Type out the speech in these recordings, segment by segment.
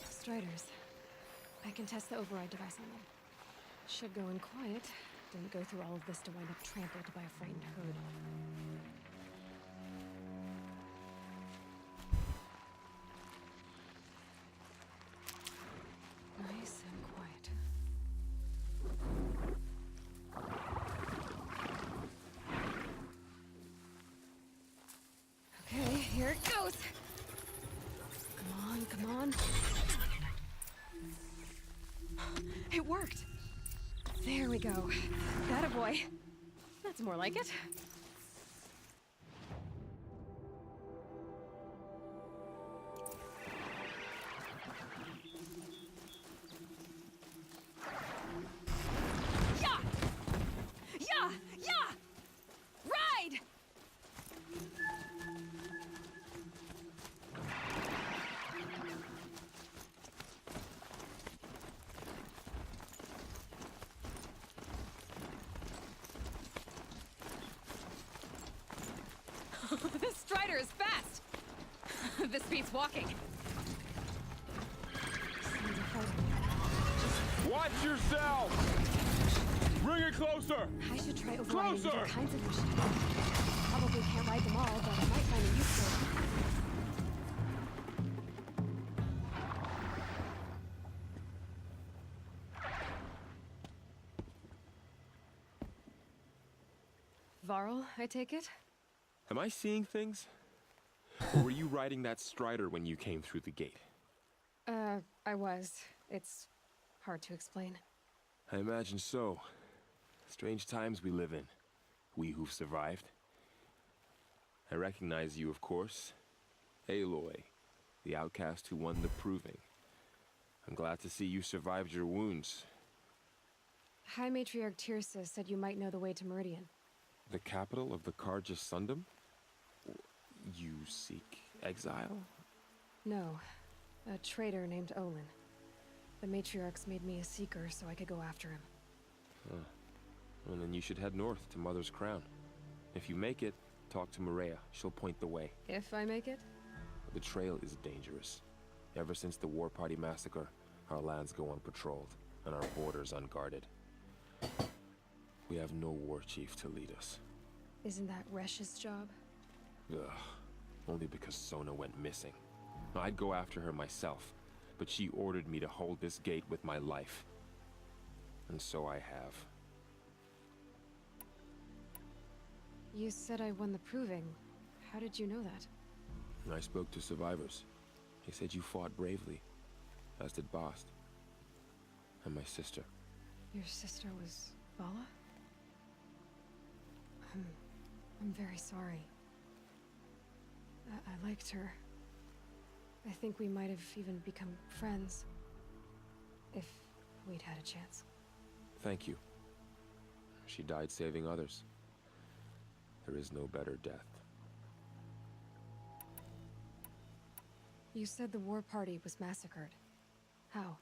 Striders. I can test the override device on them. Should go in quiet. Didn't go through all of this to wind up trampled by a frightened herd. Nice and quiet. Okay, here it goes! Come on, come on. It worked! There we go. That a boy. That's more like it. Yeah! Yeah! Yeah! Ride! This Strider is fast! This beats walking. Watch yourself! Bring it closer! I should try overriding Closer! different kinds of machines. Probably can't ride them all, but I might find it useful. Varl, I take it? Am I seeing things? Or were you riding that Strider when you came through the gate? I was. It's hard to explain. I imagine so. Strange times we live in. We who've survived. I recognize you, of course. Aloy, the outcast who won the proving. I'm glad to see you survived your wounds. High Matriarch Tirsa said you might know the way to Meridian. The capital of the Carja Sundom? You seek exile? No. A traitor named Olin. The matriarchs made me a seeker so I could go after him. Well, then you should head north to Mother's Crown. If you make it, talk to Maria. She'll point the way. If I make it? The trail is dangerous. Ever since the War Party massacre, our lands go unpatrolled, and our borders unguarded. We have no war chief to lead us. Isn't that Resh's job? Ugh. Only because Sona went missing. I'd go after her myself, but she ordered me to hold this gate with my life. And so I have. You said I won the proving. How did you know that? I spoke to survivors. They said you fought bravely, as did Bast. And my sister. Your sister was Vala? I'm very sorry. I liked her. I think we might have even become friends. If we'd had a chance. Thank you. She died saving others. There is no better death. You said the war party was massacred. How?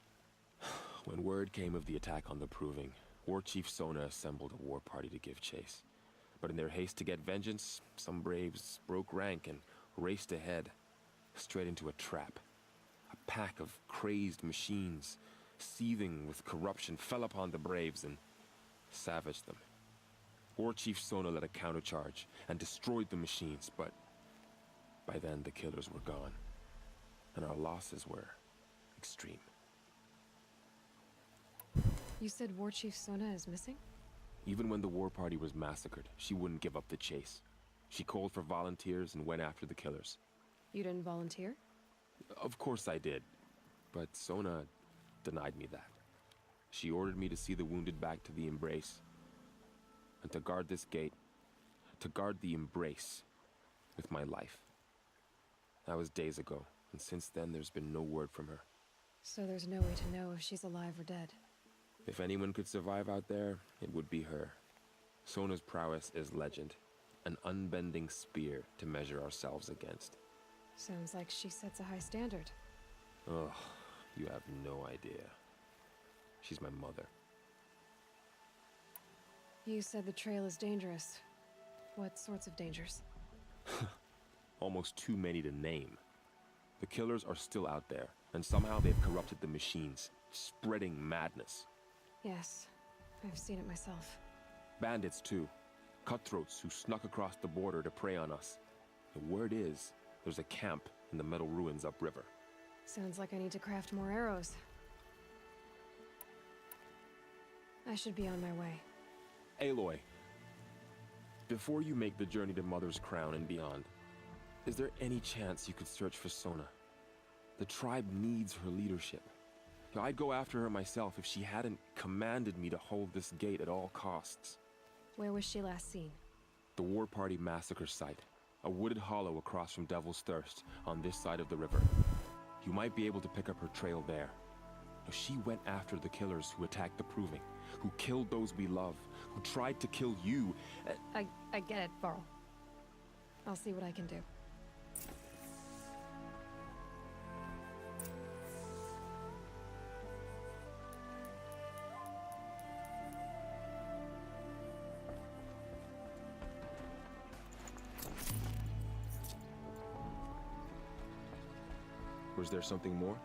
When word came of the attack on the Proving, War Chief Sona assembled a war party to give chase. But in their haste to get vengeance, some braves broke rank and raced ahead, straight into a trap. A pack of crazed machines, seething with corruption, fell upon the braves and savaged them. War Chief Sona led a countercharge and destroyed the machines, but by then the killers were gone, and our losses were extreme. You said War Chief Sona is missing? Even when the war party was massacred, she wouldn't give up the chase. She called for volunteers and went after the killers. You didn't volunteer? Of course I did, but Sona denied me that. She ordered me to see the wounded back to the Embrace, and to guard this gate, to guard the Embrace with my life. That was days ago, and since then there's been no word from her. So there's no way to know if she's alive or dead. If anyone could survive out there, it would be her. Sona's prowess is legend, an unbending spear to measure ourselves against. Sounds like she sets a high standard. Oh, you have no idea. She's my mother. You said the trail is dangerous. What sorts of dangers? Almost too many to name. The killers are still out there, and somehow they've corrupted the machines, spreading madness. Yes, I've seen it myself. Bandits, too. Cutthroats who snuck across the border to prey on us. The word is, there's a camp in the metal ruins upriver. Sounds like I need to craft more arrows. I should be on my way. Aloy, before you make the journey to Mother's Crown and beyond, is there any chance you could search for Sona? The tribe needs her leadership. I'd go after her myself if she hadn't commanded me to hold this gate at all costs. Where was she last seen? The War Party massacre site. A wooded hollow across from Devil's Thirst, on this side of the river. You might be able to pick up her trail there. She went after the killers who attacked the Proving, who killed those we love, who tried to kill you. I get it, Varl. I'll see what I can do. Was there something more?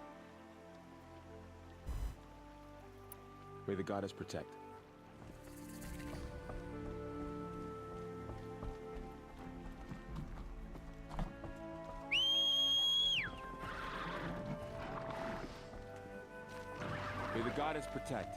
May the goddess protect. May the goddess protect.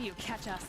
you catch us.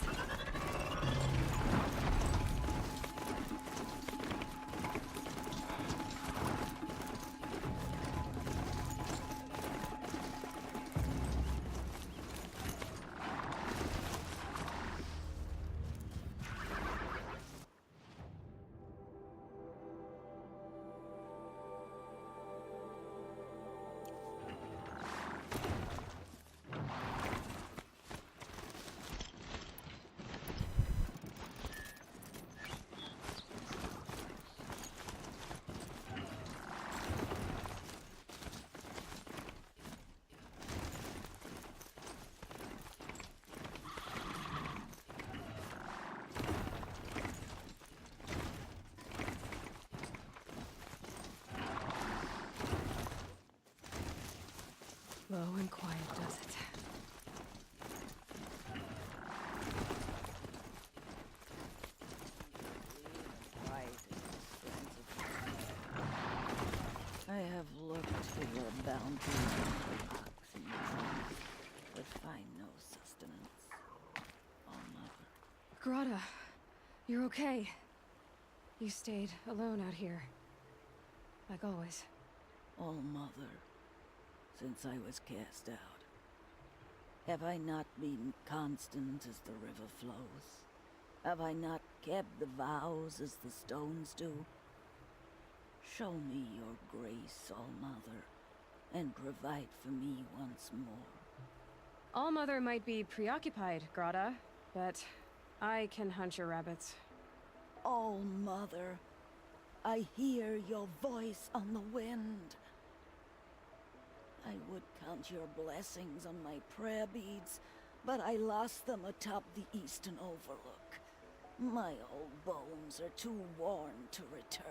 Low and quiet does it. I have looked for your bounty in the rocks and trees, but find no sustenance. Oh, Mother. Grata, you're okay. You stayed alone out here. Like always. Oh, Mother, since I was cast out, have I not been constant as the river flows? Have I not kept the vows as the stones do? Show me your grace, All-Mother, and provide for me once more. All-Mother might be preoccupied, Grata, but I can hunt your rabbits. All-Mother, I hear your voice on the wind. I would count your blessings on my prayer beads, but I lost them atop the eastern overlook. My old bones are too worn to return.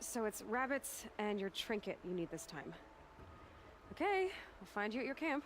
So it's rabbits and your trinket you need this time. Okay, I'll find you at your camp.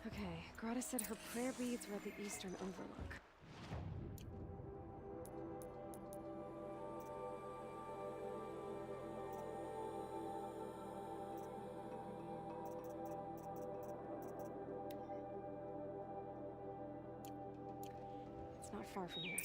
Okay, Grata said her prayer beads were at the eastern overlook. It's not far from here.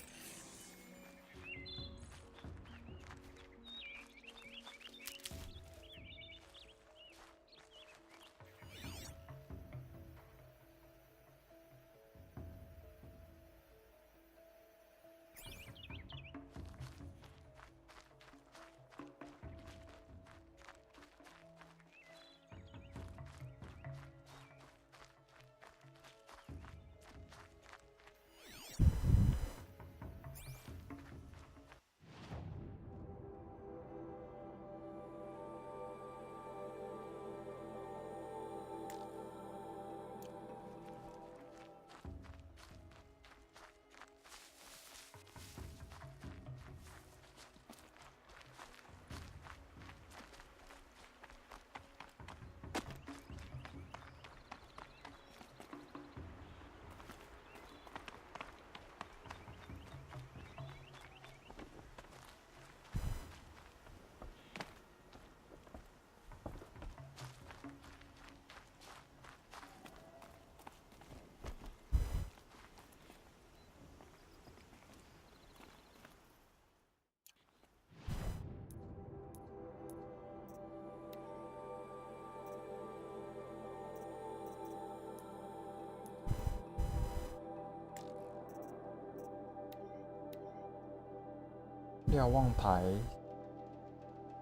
瞭望台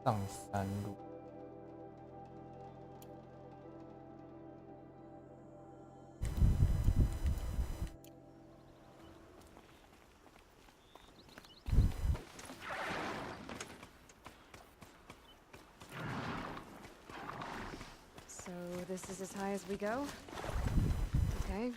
上山路。So this is as high as we go? Okay.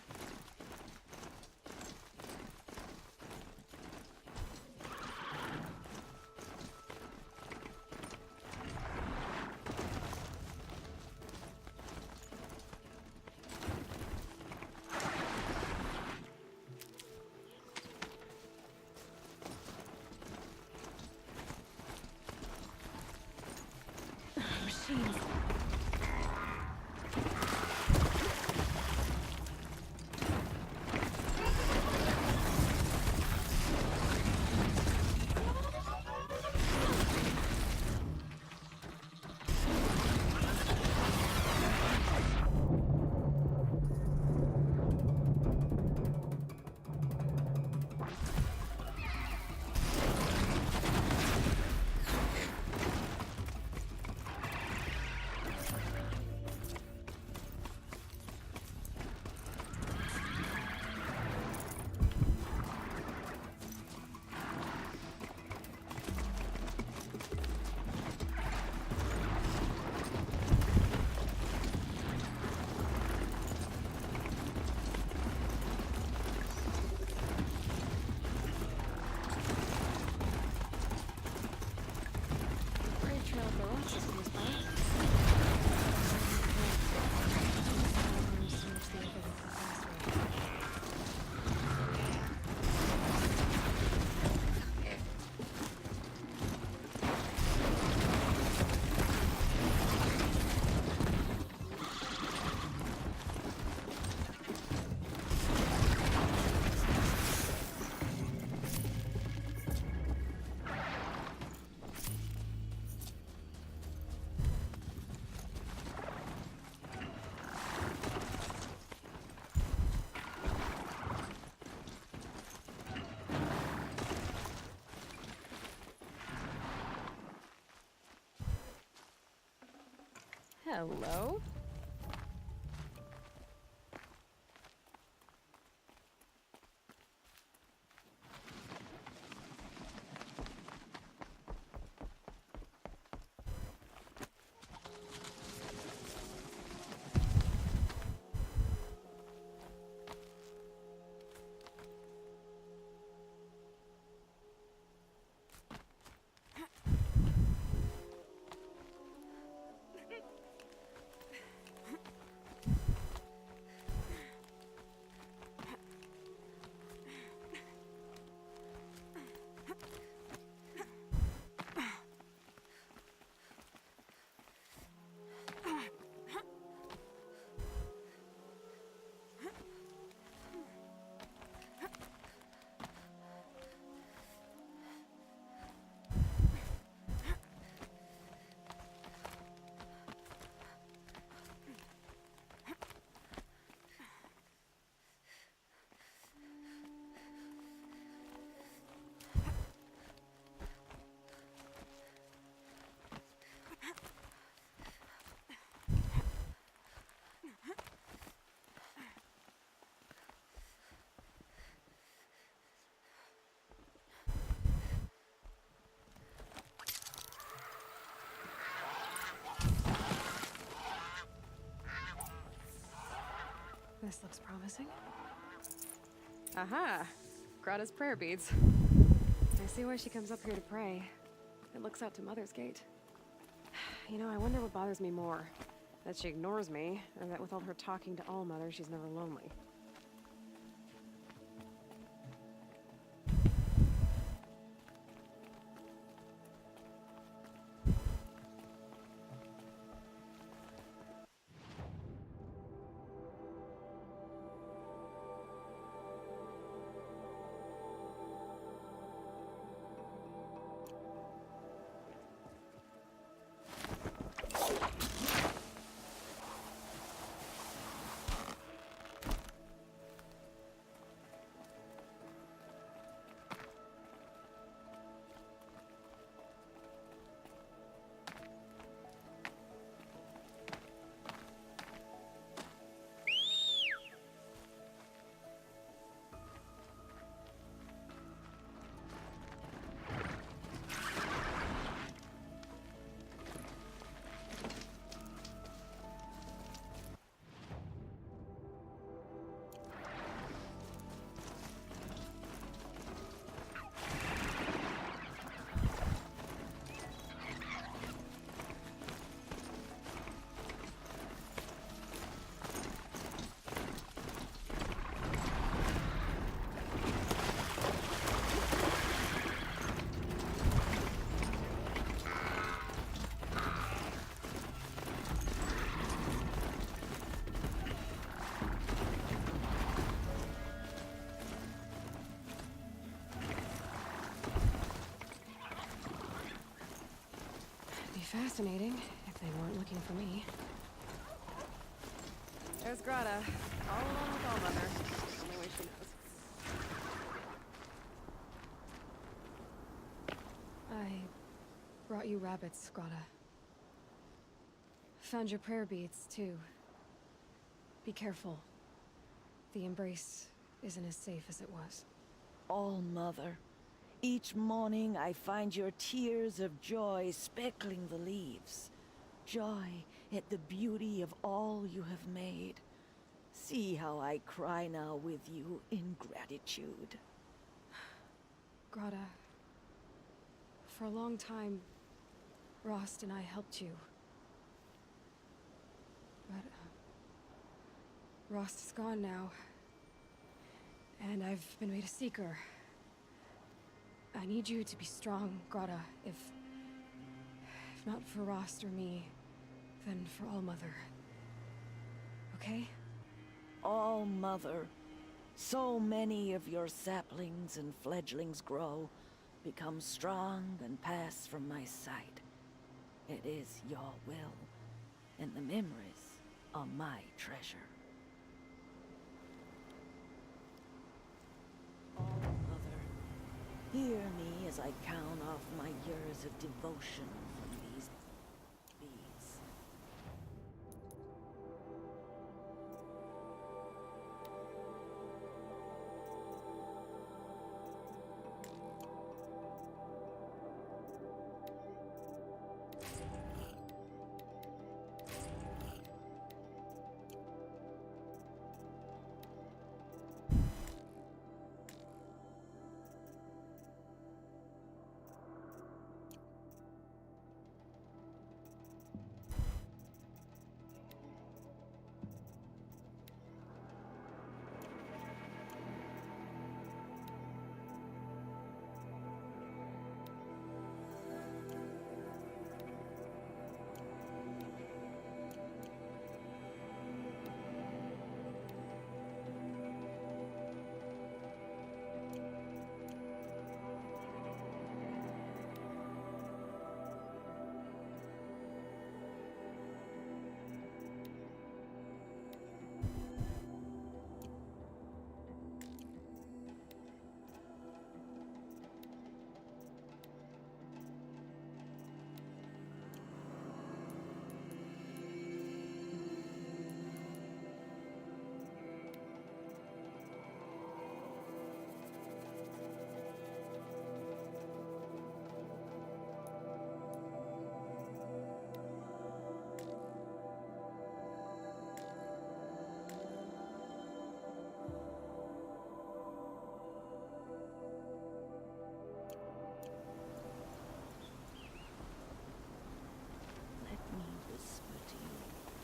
Machines. Great trail of the rocks is close by. Search the other with the password. Hello? This looks promising. Aha! Grata's prayer beads. I see why she comes up here to pray. It looks out to Mother's Gate. You know, I wonder what bothers me more. That she ignores me, or that with all her talking to all mothers, she's never lonely. fascinating, if they weren't looking for me. There's Grata, all alone with All-Mother. The only way she knows. I brought you rabbits, Grata. Found your prayer beads, too. Be careful. The embrace isn't as safe as it was. All Mother, each morning I find your tears of joy speckling the leaves. Joy at the beauty of all you have made. See how I cry now with you in gratitude. Grata, for a long time, Rost and I helped you. But Rost is gone now. And I've been made a seeker. I need you to be strong, Grata. If not for Rost or me, then for All-Mother. Okay? All Mother, so many of your saplings and fledglings grow, become strong and pass from my sight. It is your will, and the memories are my treasure. All Mother, hear me as I count off my years of devotion from these beads.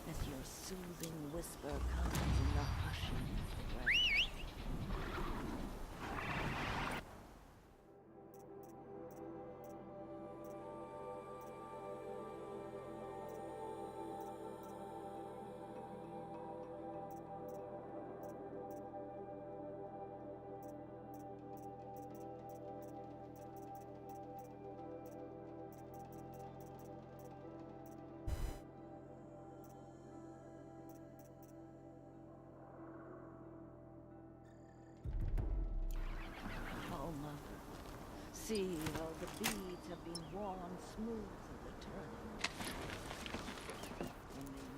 As your soothing whisper comes in the hushing of the rain. Oh, Mother, see how the beads have been worn smooth at the turning. And they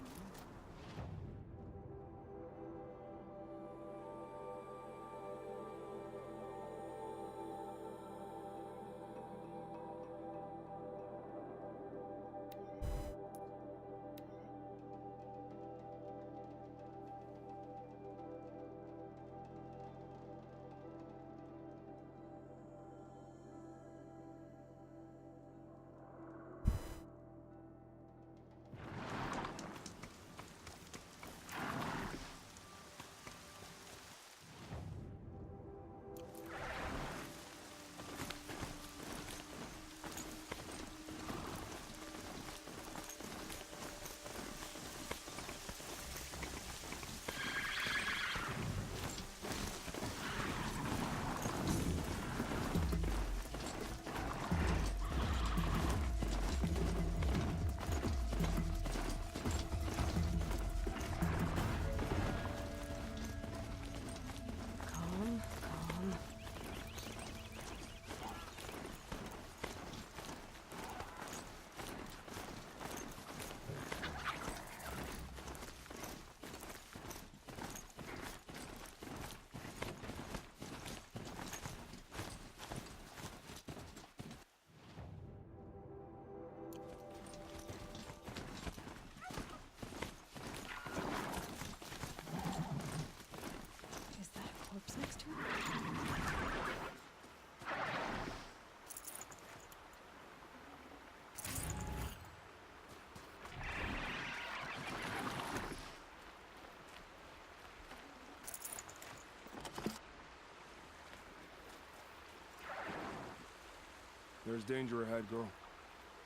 There's danger ahead, girl.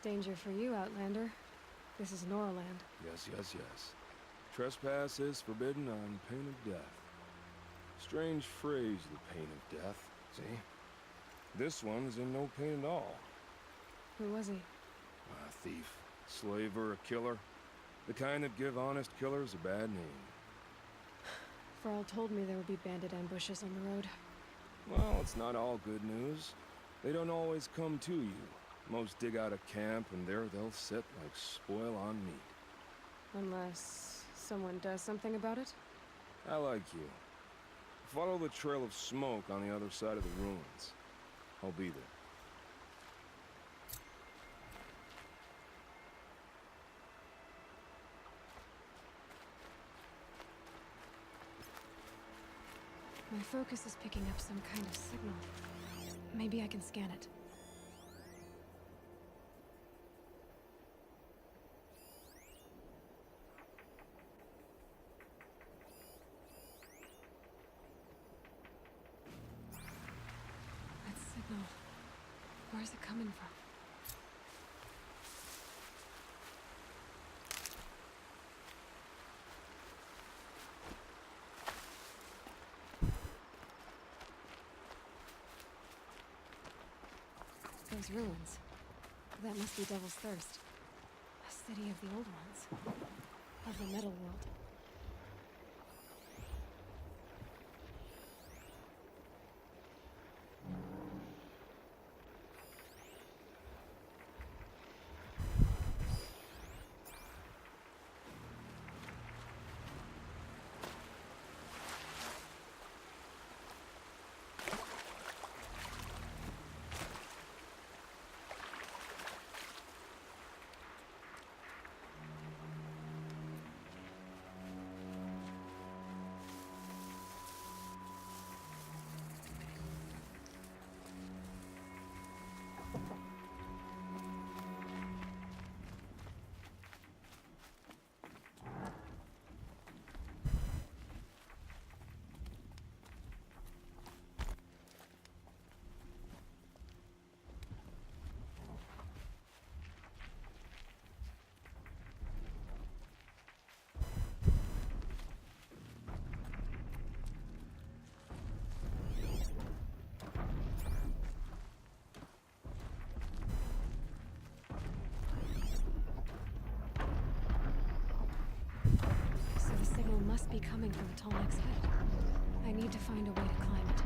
Danger for you, Outlander. This is Norland. Yes, yes, yes. Trespass is forbidden on pain of death. Strange phrase, the pain of death. See? This one's in no pain at all. Who was he? A thief, slaver, a killer. The kind that give honest killers a bad name. Farrell told me there would be bandit ambushes on the road. Well, it's not all good news. They don't always come to you. Most dig out a camp, and there they'll sit like spoil on meat. Unless someone does something about it? I like you. Follow the trail of smoke on the other side of the ruins. I'll be there. My focus is picking up some kind of signal. Maybe I can scan it. That signal. Where's it coming from? Those ruins. That must be Devil's Thirst. A city of the old ones. Of the metal world. Must be coming from the tall neck's head. I need to find a way to climb it.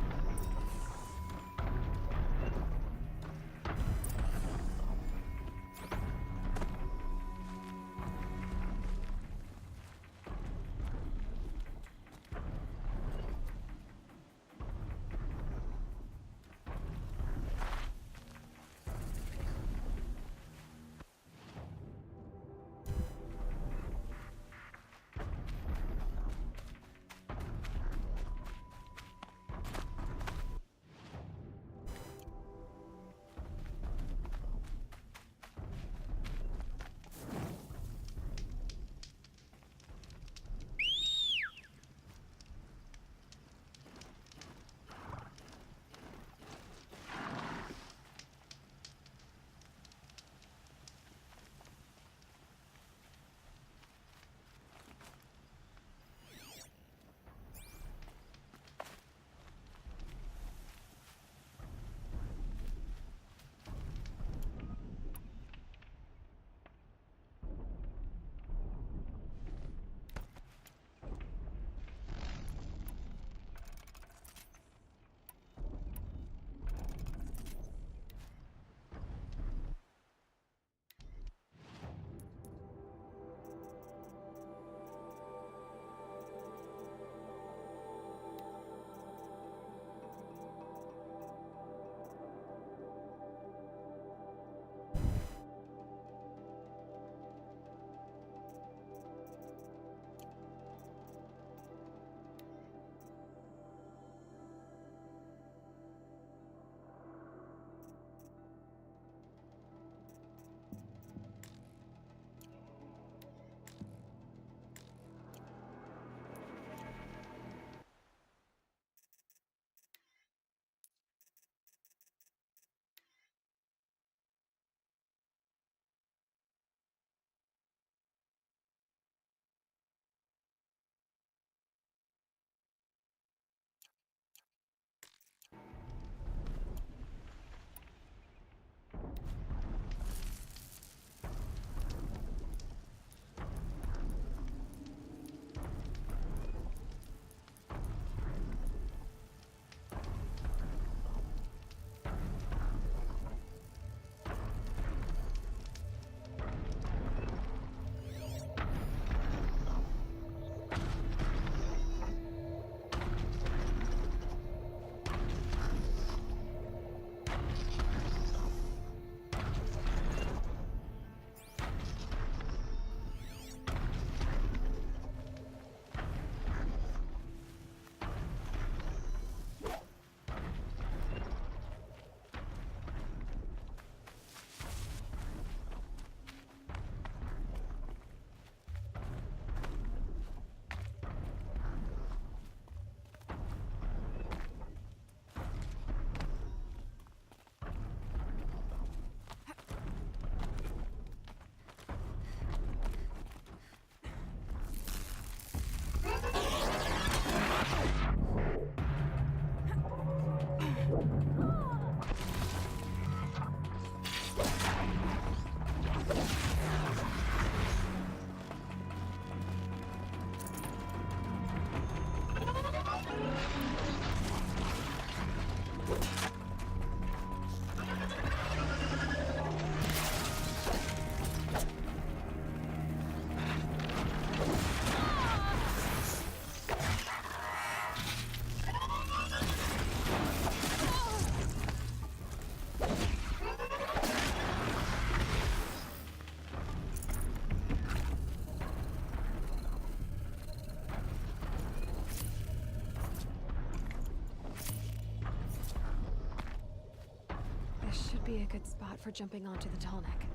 be a good spot for jumping onto the tall neck.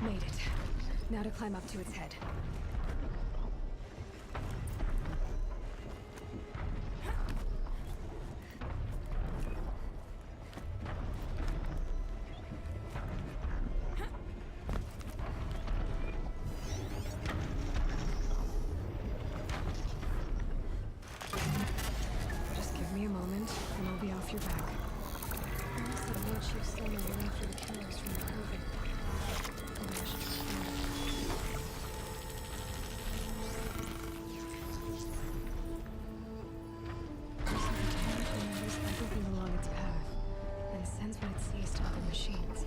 Made it. Now to climb up to its head. Just give me a moment, and I'll be off your back. Unless it makes you slowly run through the killers from the movie. Everything along its path, and sends what it sees to other machines.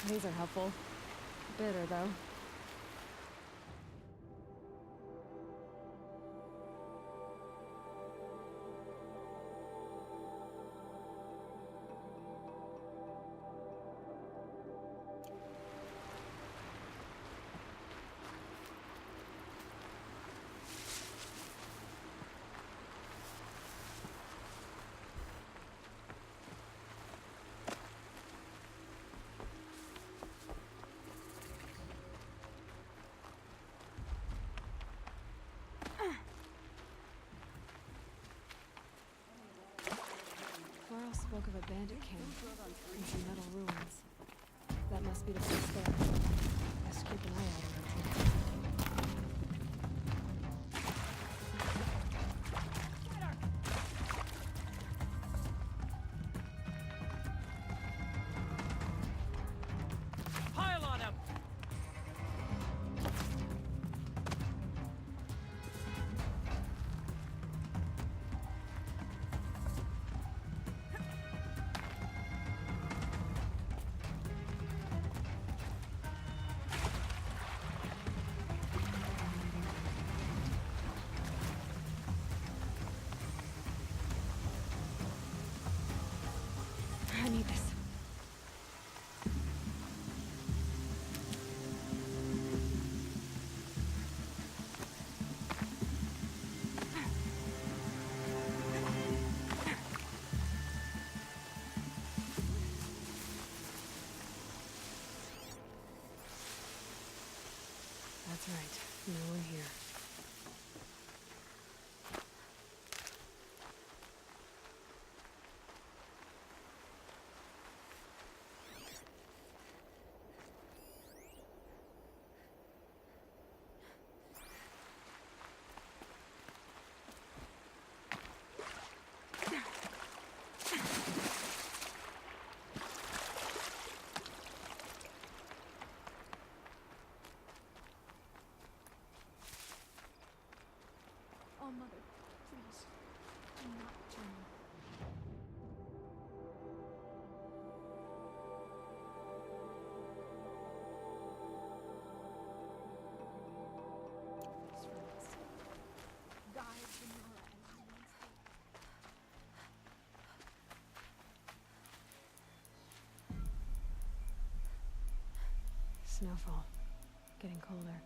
These are helpful. Bitter, though. Quarles spoke of a bandit camp and some metal ruins. That must be the place there. Best keep an eye out around here. Mother, please, do not turn. Guide the Nora and Ryan's Snowfall. Getting colder.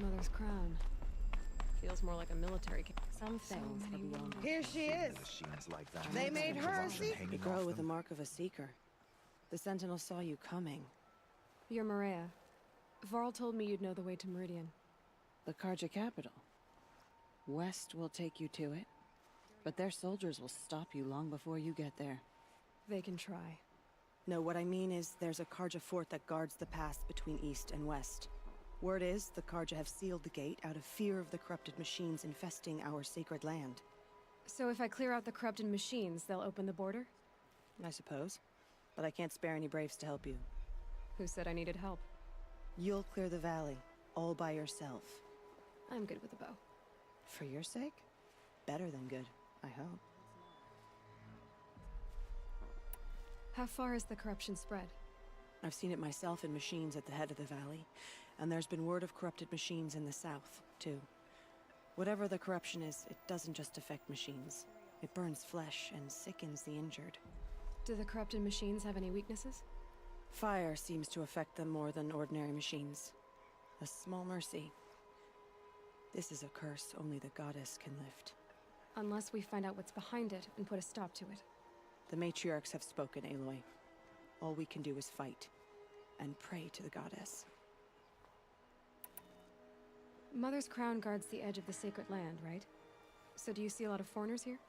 Mother's crown. Feels more like a military Some things are beyond. Here she is. Machines like that. They made her a seeker. The girl with the mark of a seeker. The Sentinel saw you coming. You're Maria. Varl told me you'd know the way to Meridian. The Karja capital. West will take you to it, but their soldiers will stop you long before you get there. They can try. No, what I mean is there's a Karja fort that guards the pass between east and west. Word is, the Karja have sealed the gate out of fear of the corrupted machines infesting our sacred land. So if I clear out the corrupted machines, they'll open the border? I suppose. But I can't spare any braves to help you. Who said I needed help? You'll clear the valley, all by yourself. I'm good with a bow. For your sake? Better than good, I hope. How far has the corruption spread? I've seen it myself in machines at the head of the valley, and there's been word of corrupted machines in the south, too. Whatever the corruption is, it doesn't just affect machines. It burns flesh and sickens the injured. Do the corrupted machines have any weaknesses? Fire seems to affect them more than ordinary machines. A small mercy. This is a curse only the goddess can lift. Unless we find out what's behind it and put a stop to it. The matriarchs have spoken, Aloy. All we can do is fight, and pray to the goddess. Mother's crown guards the edge of the sacred land, right? So do you see a lot of foreigners here?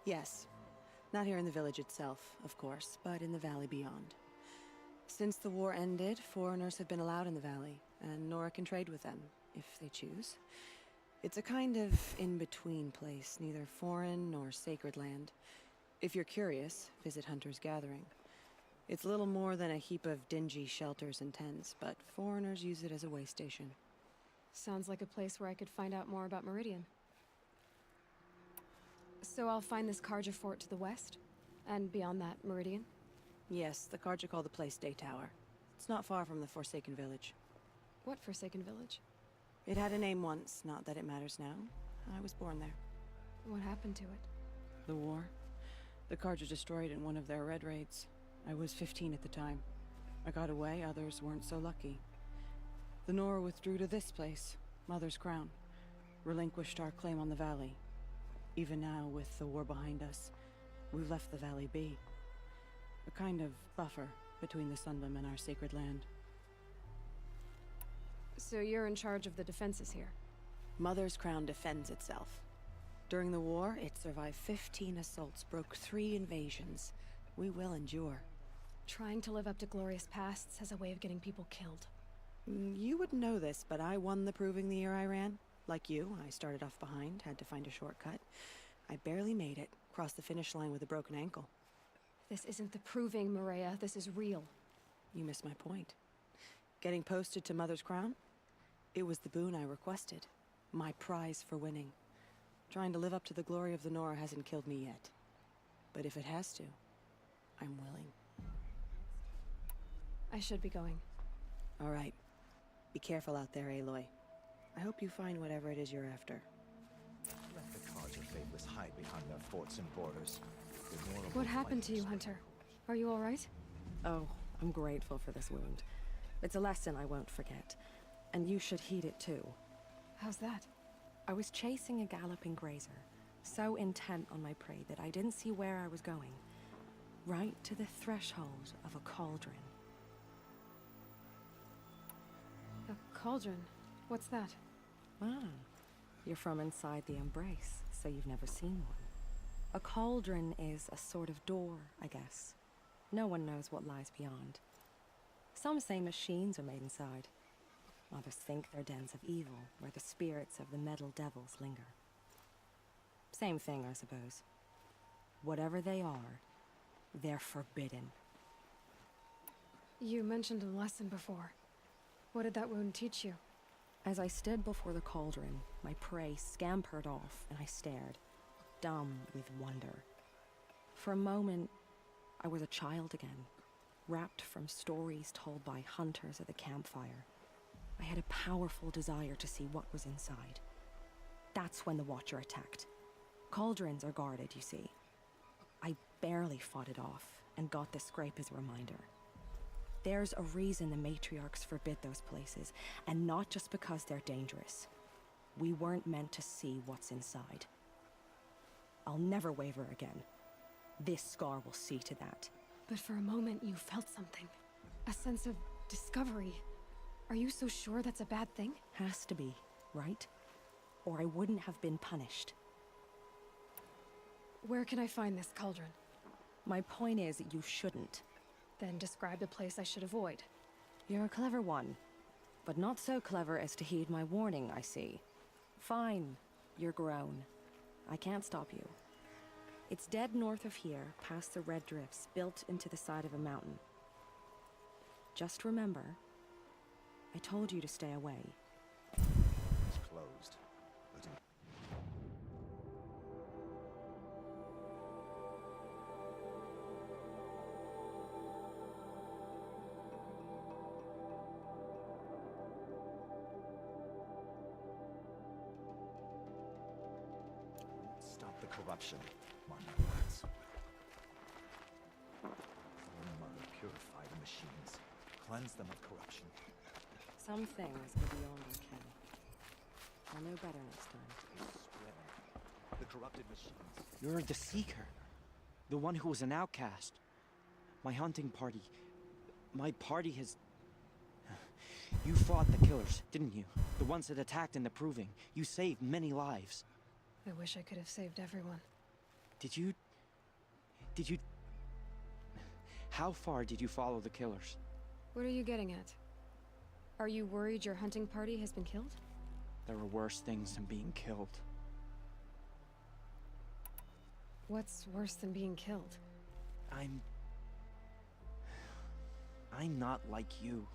Yes. Not here in the village itself, of course, but in the valley beyond. Since the war ended, foreigners have been allowed in the valley, and Nora can trade with them, if they choose. It's a kind of in-between place, neither foreign nor sacred land. If you're curious, visit Hunter's Gathering. It's little more than a heap of dingy shelters and tents, but foreigners use it as a way station. Sounds like a place where I could find out more about Meridian. So I'll find this Karja fort to the west? And beyond that, Meridian? Yes, the Karja call the place Day Tower. It's not far from the Forsaken Village. What Forsaken Village? It had a name once, not that it matters now. I was born there. What happened to it? The war. The Karja destroyed it in one of their red raids. I was 15 at the time. I got away, others weren't so lucky. The Nora withdrew to this place, Mother's Crown. Relinquished our claim on the valley. Even now, with the war behind us, we've left the valley be. A kind of buffer between the Sundom and our sacred land. So you're in charge of the defenses here? Mother's Crown defends itself. During the war, it survived 15 assaults, broke 3 invasions. We will endure. Trying to live up to glorious pasts has a way of getting people killed. You wouldn't know this, but I won the proving the year I ran. Like you, I started off behind, had to find a shortcut. I barely made it, crossed the finish line with a broken ankle. This isn't the proving, Maria. This is real. You missed my point. Getting posted to Mother's Crown? It was the boon I requested. My prize for winning. Trying to live up to the glory of the Nora hasn't killed me yet. But if it has to, I'm willing. I should be going. All right. Be careful out there, Aloy. I hope you find whatever it is you're after. Let the Karja faithless hide behind their forts and borders. The Nora What will happened fight to you, us. Hunter? Are you all right? Oh, I'm grateful for this wound. It's a lesson I won't forget. And you should heed it too. How's that? I was chasing a galloping grazer, so intent on my prey that I didn't see where I was going. Right to the threshold of a cauldron. cauldron. What's that? Ah, you're from inside the Embrace, so you've never seen one. A cauldron is a sort of door, I guess. No one knows what lies beyond. Some say machines are made inside. Others think they're dens of evil, where the spirits of the metal devils linger. Same thing, I suppose. Whatever they are, they're forbidden. You mentioned a lesson before. What did that wound teach you? As I stood before the cauldron, my prey scampered off, and I stared, dumb with wonder. For a moment, I was a child again, wrapped from stories told by hunters at the campfire. I had a powerful desire to see what was inside. That's when the Watcher attacked. Cauldrons are guarded, you see. I barely fought it off, and got the scrape as a reminder. There's a reason the matriarchs forbid those places, and not just because they're dangerous. We weren't meant to see what's inside. I'll never waver again. This scar will see to that. But for a moment you felt something. A sense of discovery. Are you so sure that's a bad thing? Has to be, right? Or I wouldn't have been punished. Where can I find this cauldron? My point is, you shouldn't. Then describe the place I should avoid. You're a clever one, but not so clever as to heed my warning, I see. Fine, you're grown. I can't stop you. It's dead north of here, past the red drifts built into the side of a mountain. Just remember, I told you to stay away. It's closed. But stop the corruption, Martin. Our mother, purify the machines. Cleanse them of corruption. Some things are beyond our ken. I'll know better next time. Spread the corrupted machines. You're the Seeker. The one who was an outcast. My hunting party. My party has... You fought the killers, didn't you? The ones that attacked in the Proving. You saved many lives. I wish I could have saved everyone. Did you... How far did you follow the killers? What are you getting at? Are you worried your hunting party has been killed? There are worse things than being killed. What's worse than being killed? I'm not like you.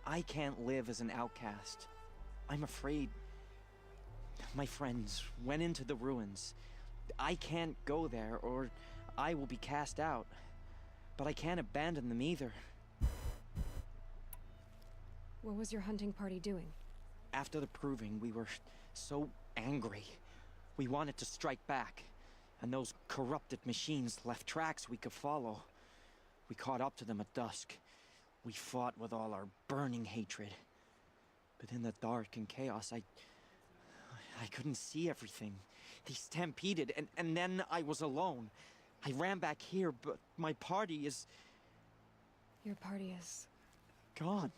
I can't live as an outcast. I'm afraid... My friends went into the ruins. I can't go there, or I will be cast out. But I can't abandon them either. What was your hunting party doing? After the Proving, we were so angry. We wanted to strike back. And those corrupted machines left tracks we could follow. We caught up to them at dusk. We fought with all our burning hatred. But in the dark and chaos, I couldn't see everything. They stampeded, and then I was alone. I ran back here, but my party is... Your party is... gone.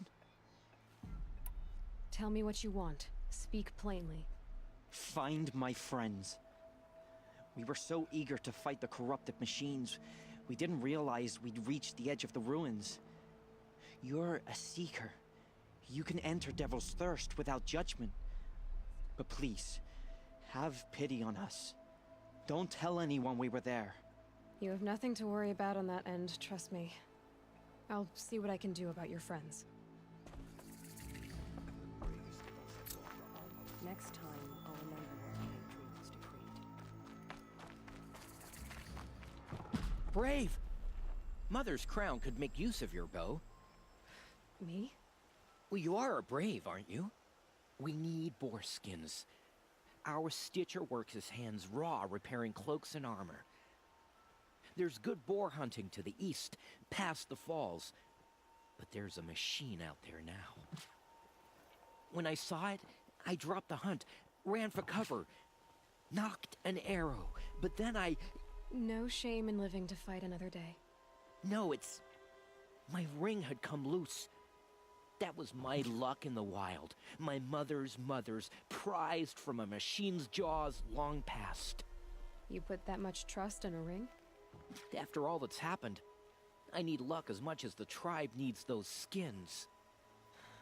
Tell me what you want. Speak plainly. Find my friends. We were so eager to fight the corrupted machines, we didn't realize we'd reached the edge of the ruins. You're a Seeker. You can enter Devil's Thirst without judgment. But please, have pity on us. Don't tell anyone we were there. You have nothing to worry about on that end, trust me. I'll see what I can do about your friends. Next time, I'll remember what my victory was decreed. Brave! Mother's crown could make use of your bow. Me? Well, you are a brave, aren't you? We need boar skins. Our stitcher works his hands raw repairing cloaks and armor. There's good boar hunting to the east, past the falls. But there's a machine out there now. When I saw it, I dropped the hunt, ran for cover, knocked an arrow, but then I... No shame in living to fight another day. No, it's... My ring had come loose. That was my luck in the wild. My mother's prized from a machine's jaws long past. You put that much trust in a ring? After all that's happened, I need luck as much as the tribe needs those skins.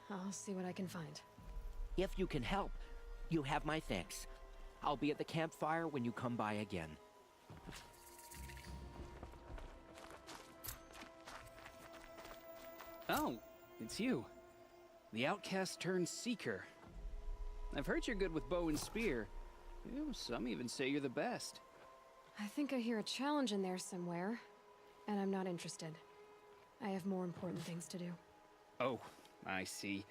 I'll see what I can find. If you can help, you have my thanks. I'll be at the campfire when you come by again. Oh, it's you. The outcast turned seeker. I've heard you're good with bow and spear. Ew, some even say you're the best. I think I hear a challenge in there somewhere, and I'm not interested. I have more important things to do. Oh, I see.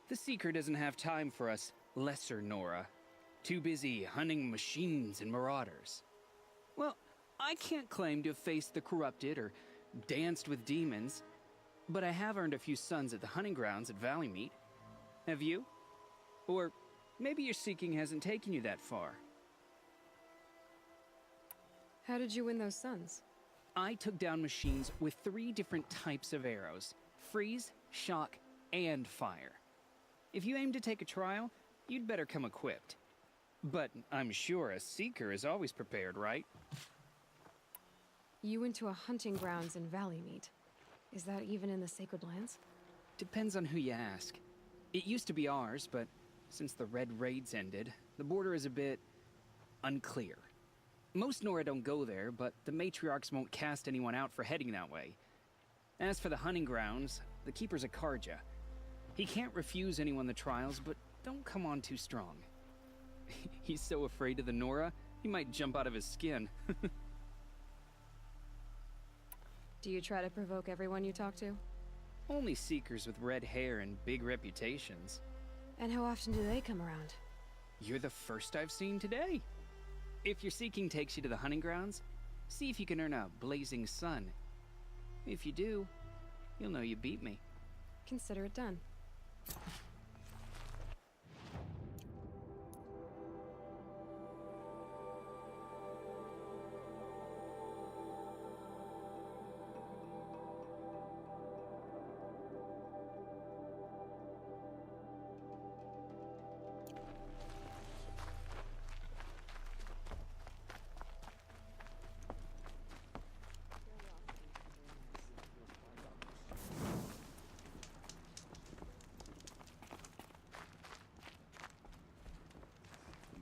The Seeker doesn't have time for us lesser Nora. Too busy hunting machines and marauders. Well, I can't claim to have faced the corrupted or danced with demons, but I have earned a few sons at the hunting grounds at Valleymeet. Have you? Or maybe your seeking hasn't taken you that far. How did you win those sons? I took down machines with 3 different types of arrows: freeze, shock, and fire. If you aim to take a trial, you'd better come equipped. But I'm sure a seeker is always prepared, right? You went to a hunting grounds in Valleymeet. Is that even in the Sacred Lands? Depends on who you ask. It used to be ours, but since the Red Raids ended, the border is a bit unclear. Most Nora don't go there, but the matriarchs won't cast anyone out for heading that way. As for the hunting grounds, the keeper's a Karja. He can't refuse anyone the trials, but don't come on too strong. He's so afraid of the Nora, he might jump out of his skin. Do you try to provoke everyone you talk to? Only seekers with red hair and big reputations. And how often do they come around? You're the first I've seen today. If your seeking takes you to the hunting grounds, see if you can earn a blazing sun. If you do, you'll know you beat me. Consider it done.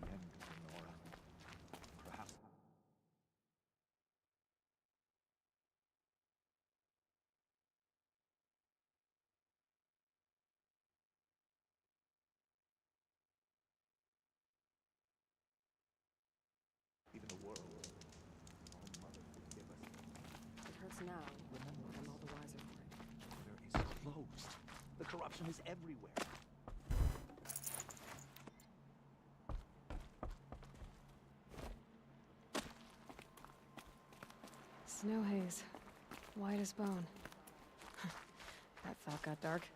The end of the Nora. Perhaps. Even the world. Oh, Mother, forgive us. It hurts now, but I'm all the wiser for it. Order is closed. The corruption is everywhere. Snow haze. White as bone. That thought got dark.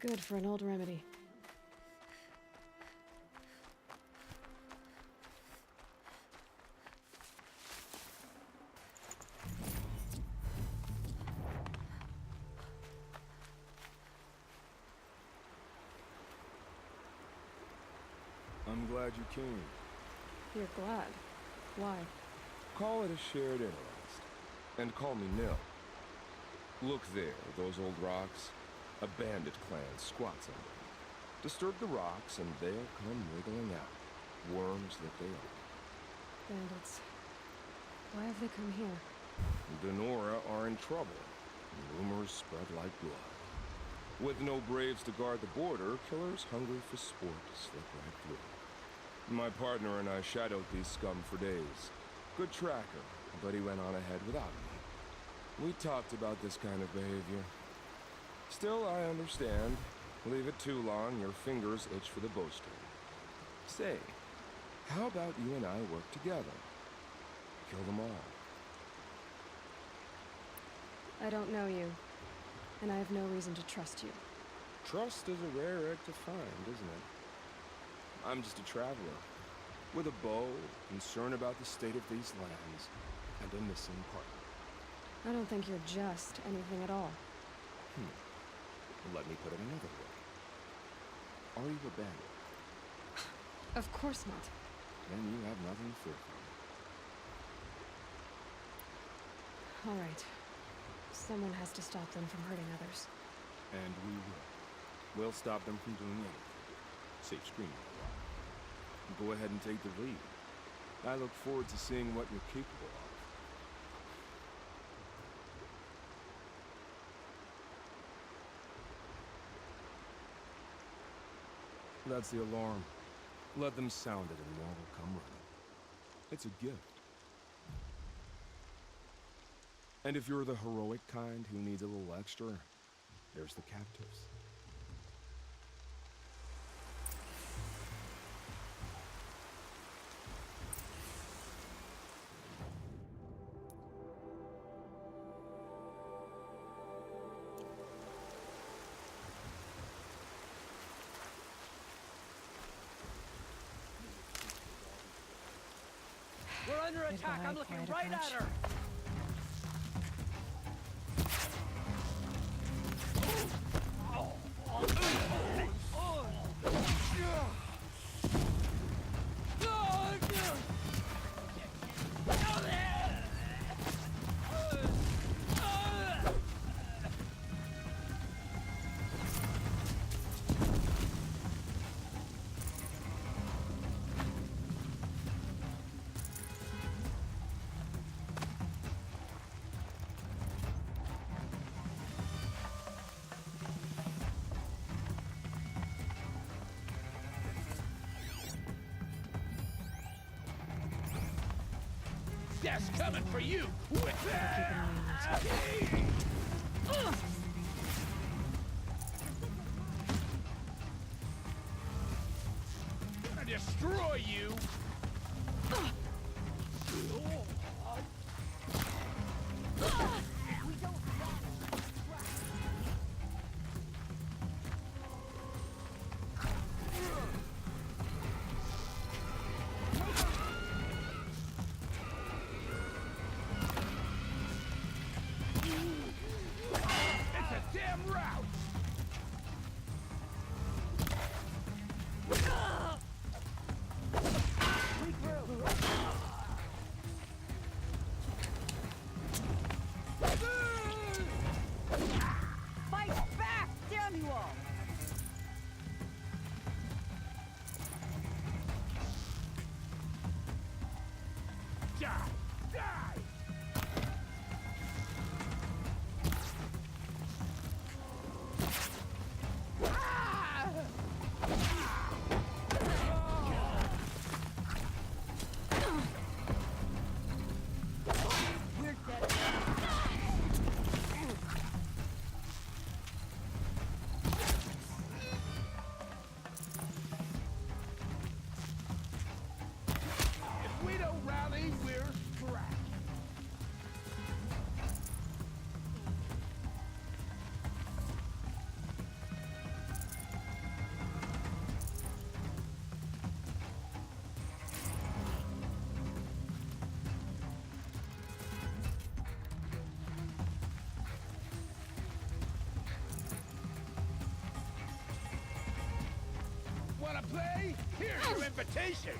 Good for an old remedy. I'm glad you came. You're glad. Why? Call it a shared interest. And call me Nil. Look there, those old rocks. A bandit clan squats on them. Disturb the rocks and they'll come wriggling out. Worms that they are. Bandits. Why have they come here? The Nora are in trouble. Rumors spread like blood. With no braves to guard the border, killers hungry for sport slip right through. My partner and I shadowed these scum for days. Good tracker, but he went on ahead without me. We talked about this kind of behavior. Still, I understand. Leave it too long, your fingers itch for the bowstring. Say, how about you and I work together? Kill them all. I don't know you, and I have no reason to trust you. Trust is a rare egg to find, isn't it? I'm just a traveler, with a bow, concern about the state of these lands, and a missing partner. I don't think you're just anything at all. Let me put it another way. Are you a bandit? Of course not. Then you have nothing to fear from me. All right. Someone has to stop them from hurting others. And we will. We'll stop them from doing anything. Safe screening a while. Go ahead and take the lead. I look forward to seeing what you're capable of. That's the alarm. Let them sound it and more will come running. It's a gift. And if you're the heroic kind who needs a little extra, there's the captives. We're under attack. I'm looking right at her. Death's coming for you! Gonna destroy you! wanna play? Here's your invitation!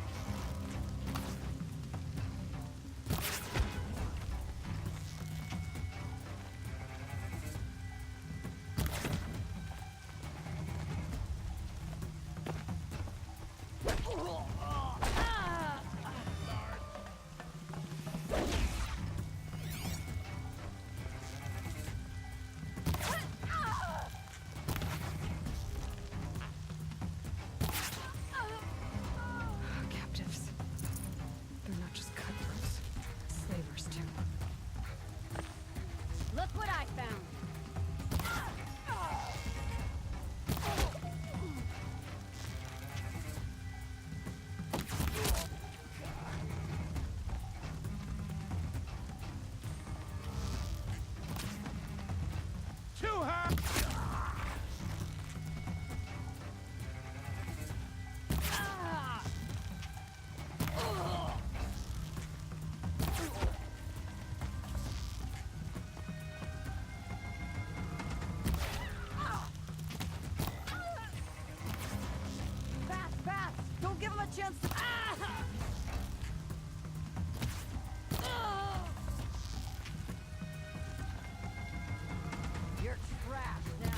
Captives. They're not just cutthroats. Slavers, too. Look what I found. Too high! Fast, fast! Don't give him a chance to. You're trash now.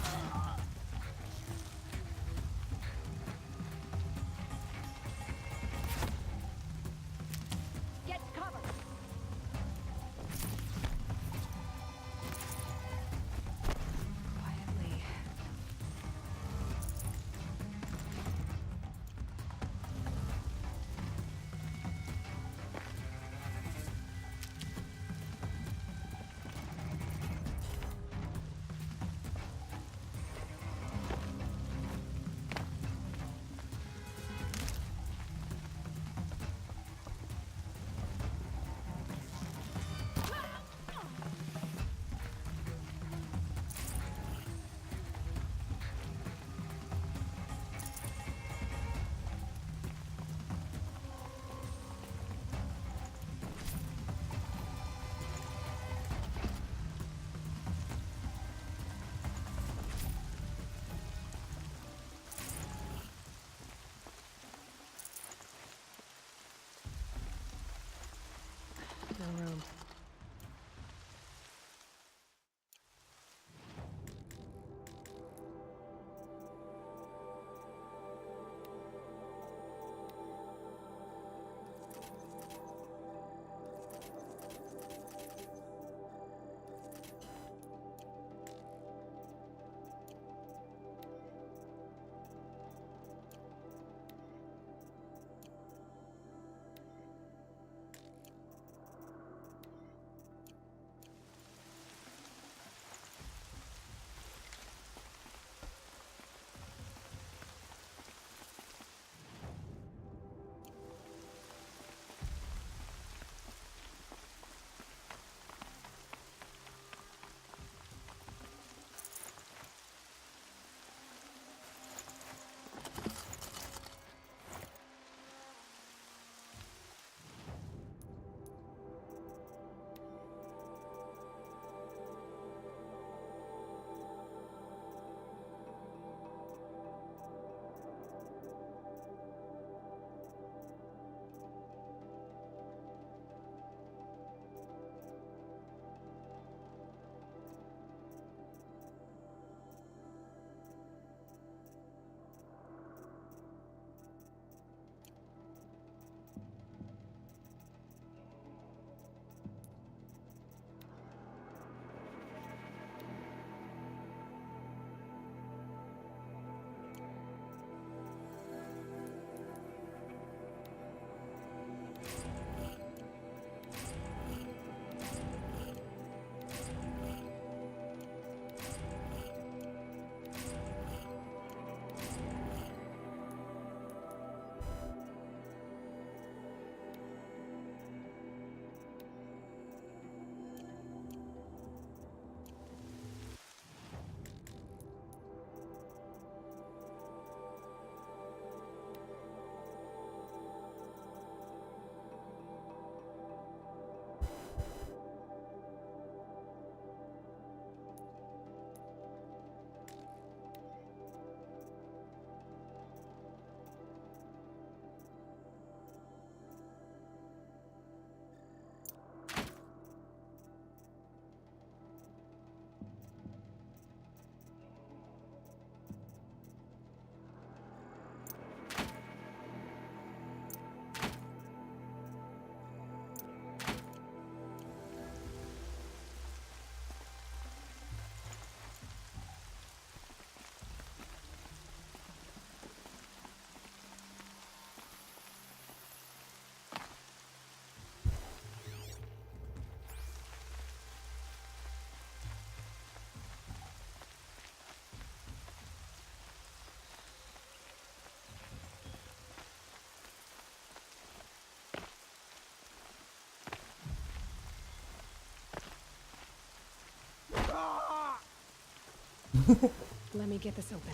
Let me get this open.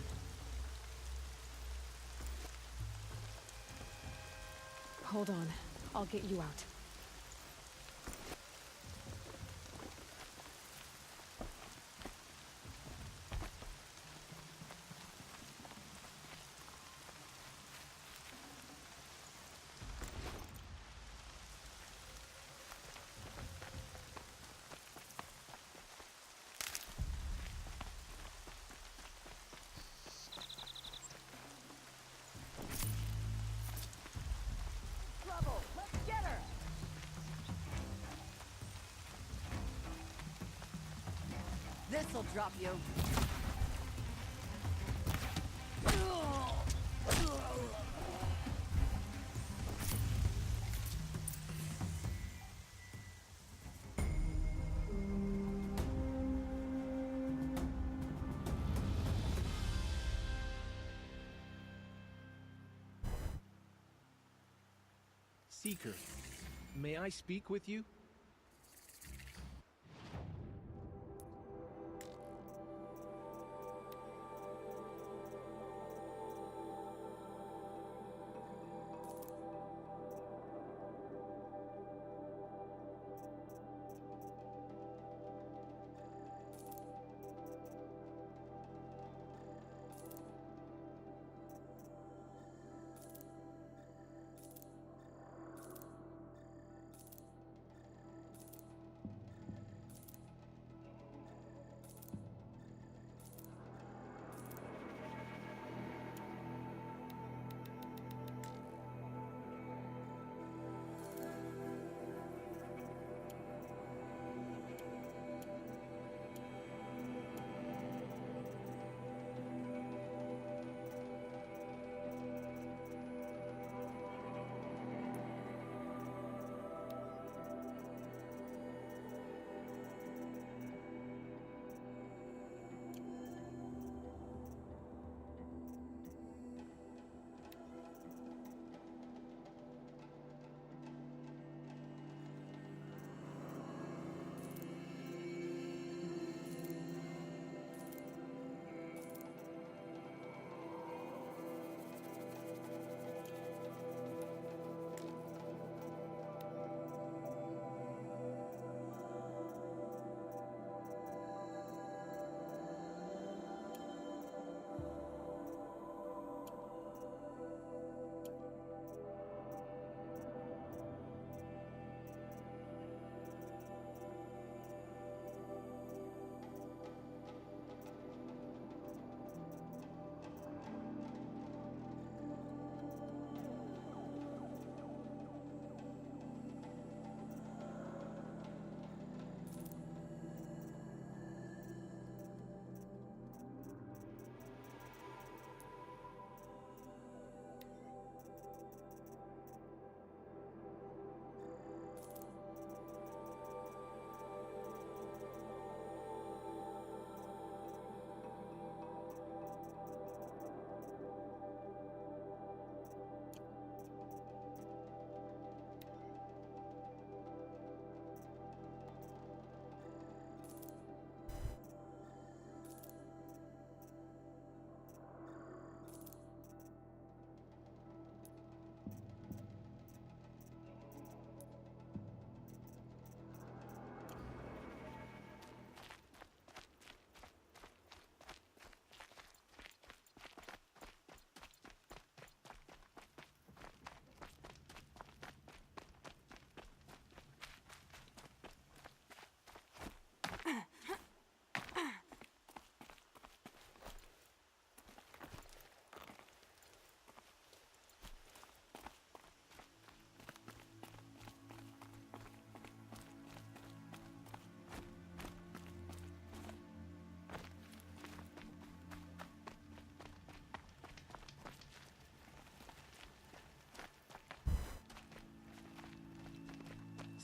Hold on. I'll get you out. Trouble! Let's get her! This'll drop you. Seeker, may I speak with you?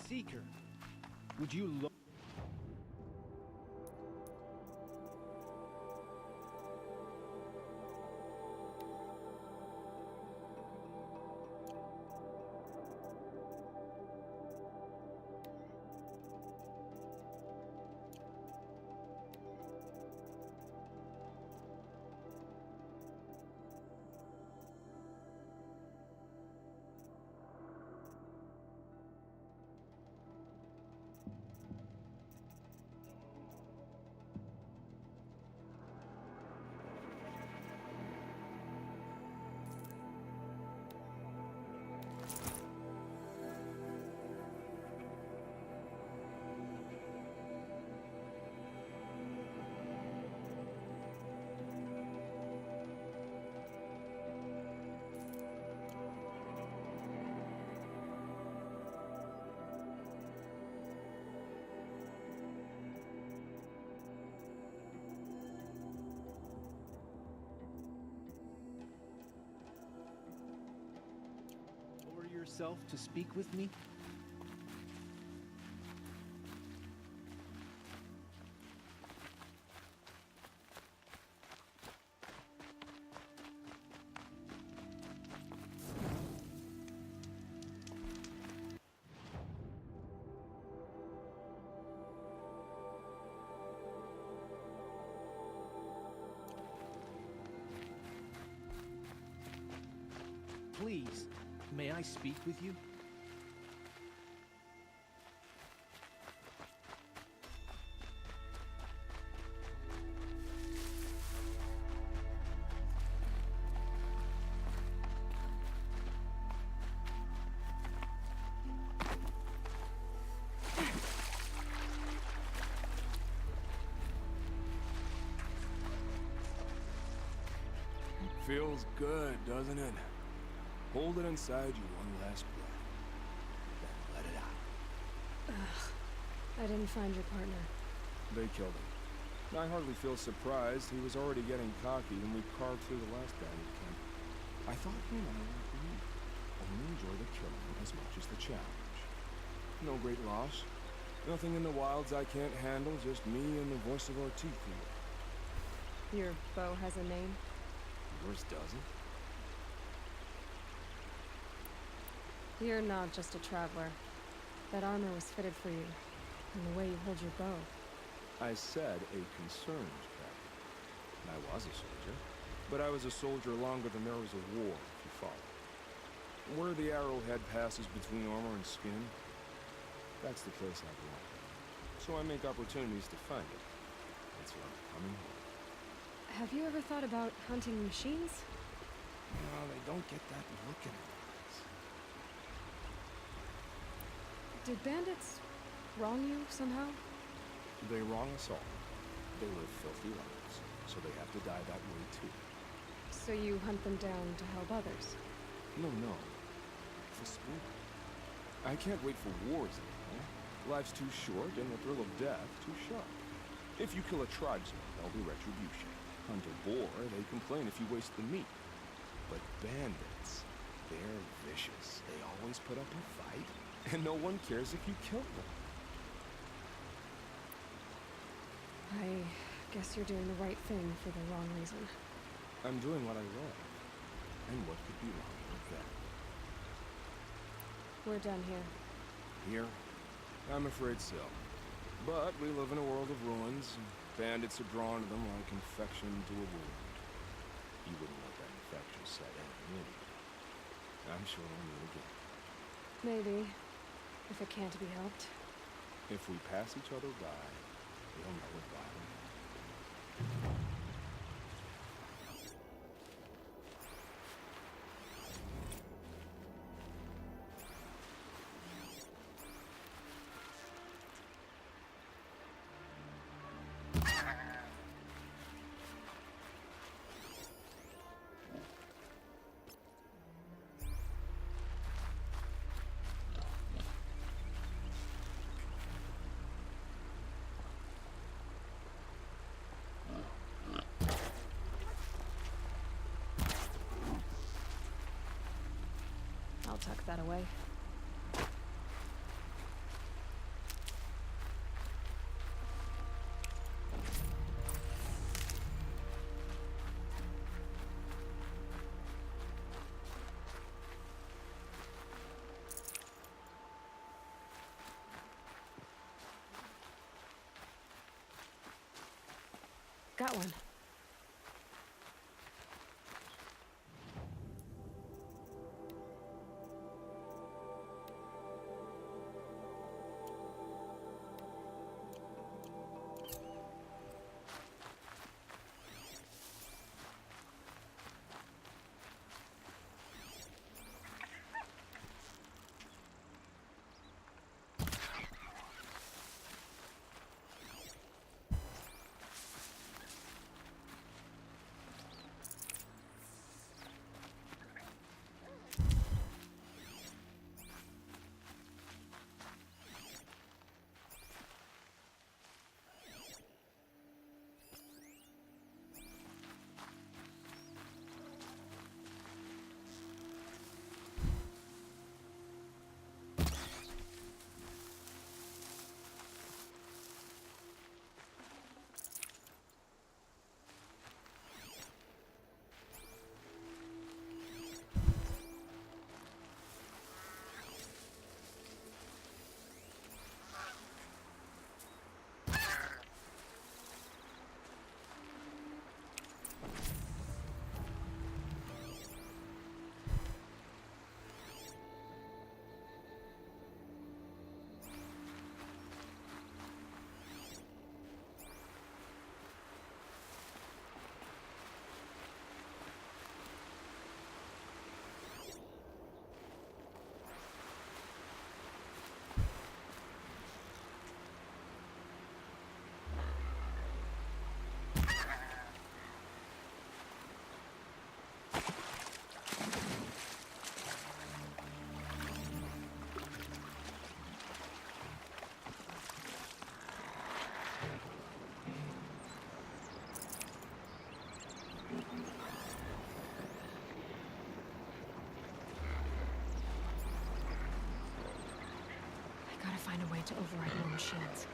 Seeker, would you look? yourself to speak with me? Please, may I speak with you? Feels good, doesn't it? Hold it inside you one last breath. Then let it out. I didn't find your partner. They killed him. I hardly feel surprised. He was already getting cocky when we carved through the last bandit camp. I thought he and I would agree. Only enjoy the killing as much as the challenge. No great loss. Nothing in the wilds I can't handle, just me and the voice of our teeth. Your bow has a name? Yours doesn't? You're not just a traveler. That armor was fitted for you, and the way you hold your bow. I said a concerned traveler. I was a soldier, but I was a soldier longer than there was a war, if you follow. Where the arrowhead passes between armor and skin, that's the place I belong. So I make opportunities to find it. That's why I'm coming home. Have you ever thought about hunting machines? No, they don't get that look in their eyes. Did bandits wrong you somehow? They wrong us all. They live filthy lives, so they have to die that way too. So you hunt them down to help others? No. For sport. I can't wait for wars anymore. Life's too short, and the thrill of death too sharp. If you kill a tribesman, there'll be retribution. Hunt a boar, they complain if you waste the meat. But bandits, they're vicious. They always put up a fight, and no one cares if you kill them. I guess you're doing the right thing for the wrong reason. I'm doing what I love. And what could be wrong with that? We're done here. Here? I'm afraid so. But we live in a world of ruins, and bandits are drawn to them like infection to a wound. You wouldn't let that infection set in, would you? I'm sure we'll meet again. Maybe, if it can't be helped. If we pass each other by, we'll know it by. I'll tuck that away. Got one. tried to override more machines.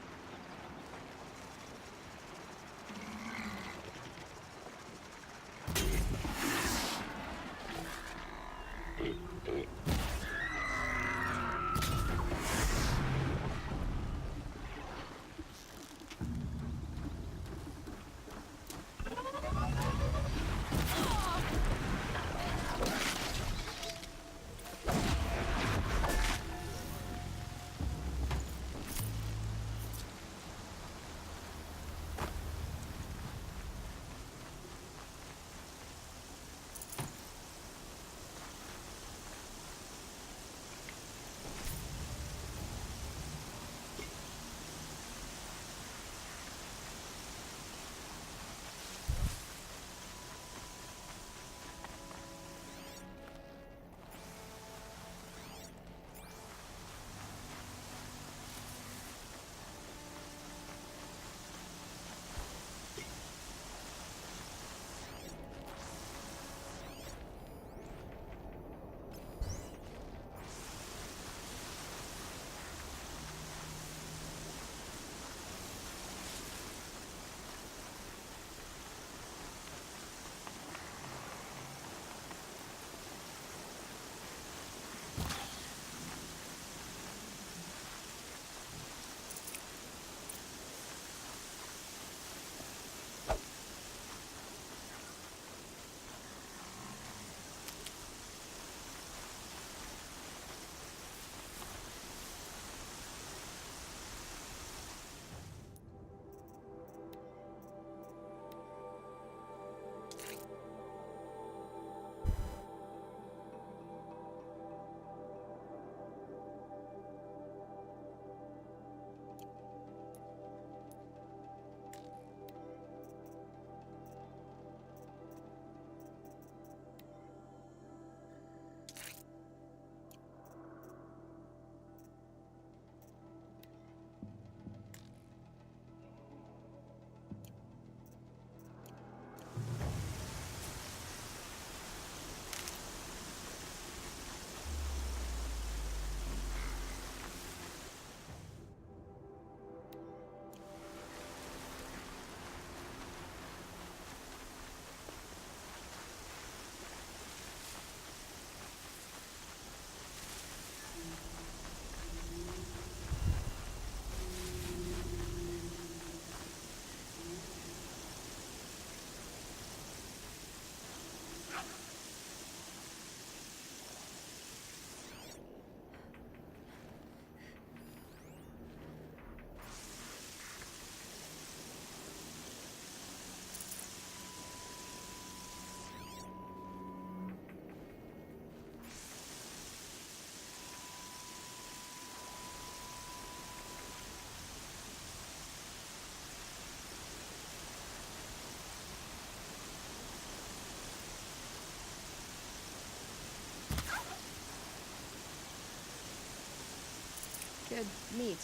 Good meat.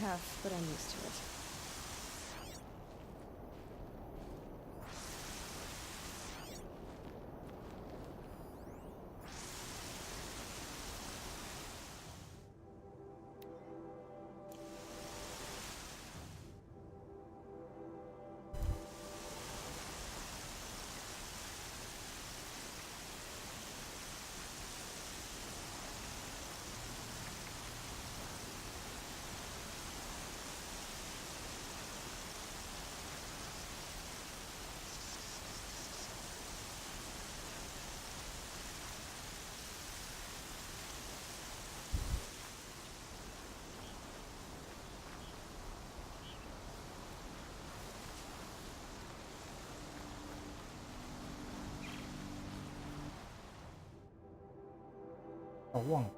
Tough, but I'm used to it. 我忘了。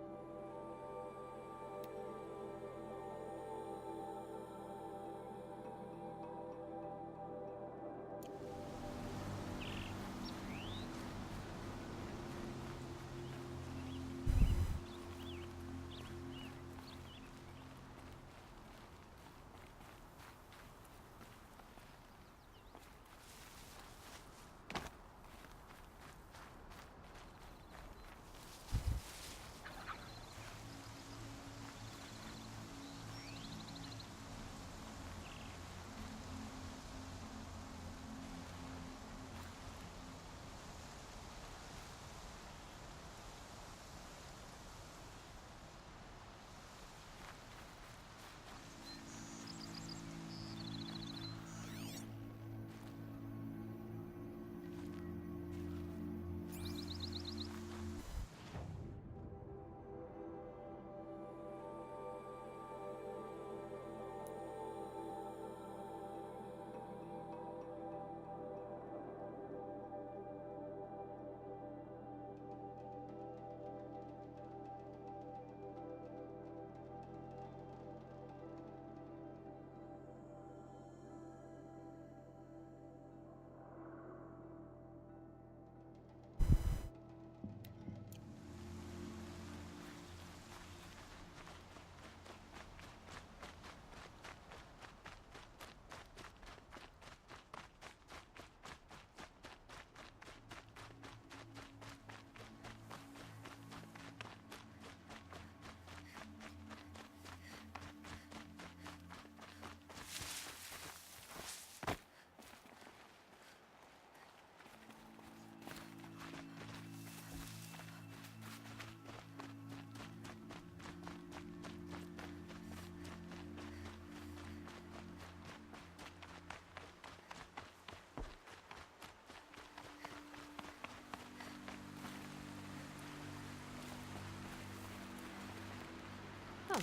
Oh,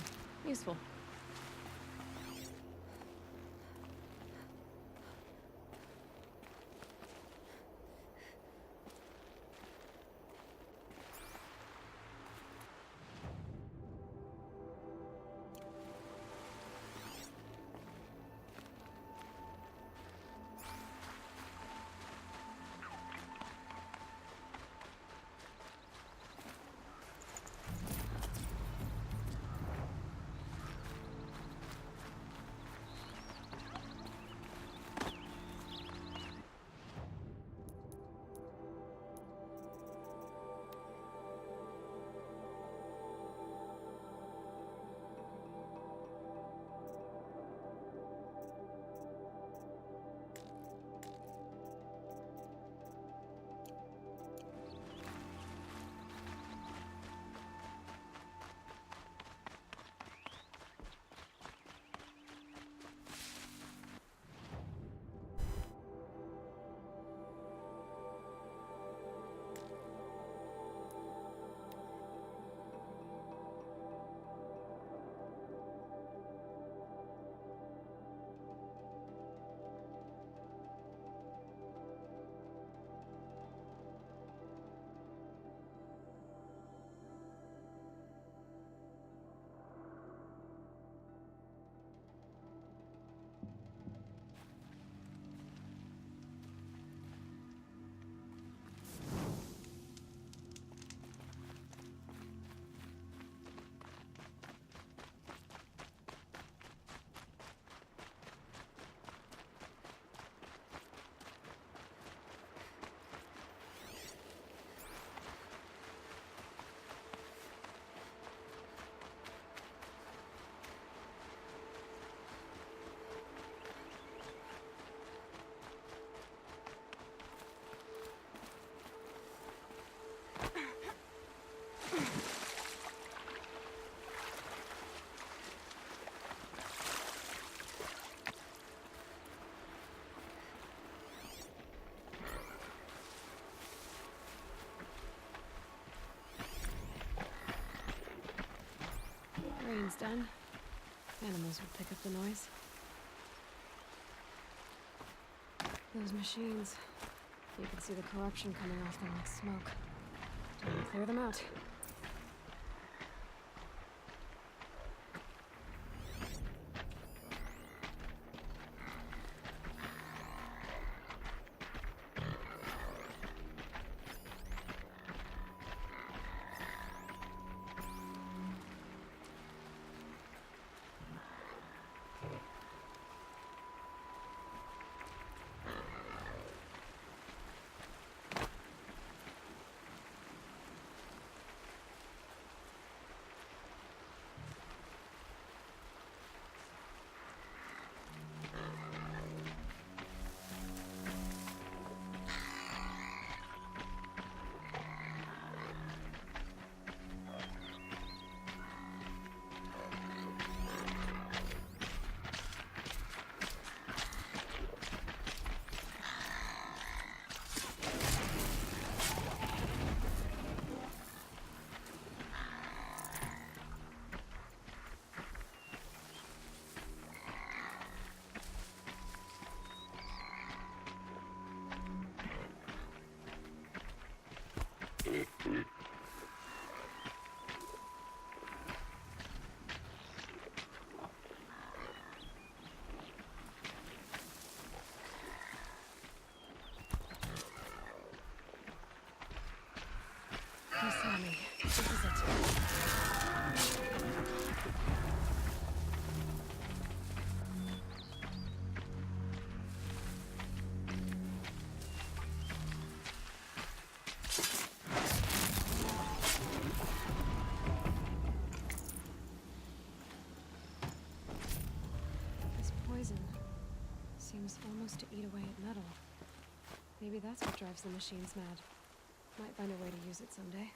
useful. Rain's done. Animals would pick up the noise. Those machines. You can see the corruption coming off them like smoke. Time to clear them out. You saw me. This is it. This poison seems almost to eat away at metal. Maybe that's what drives the machines mad. Might find a way to use it someday.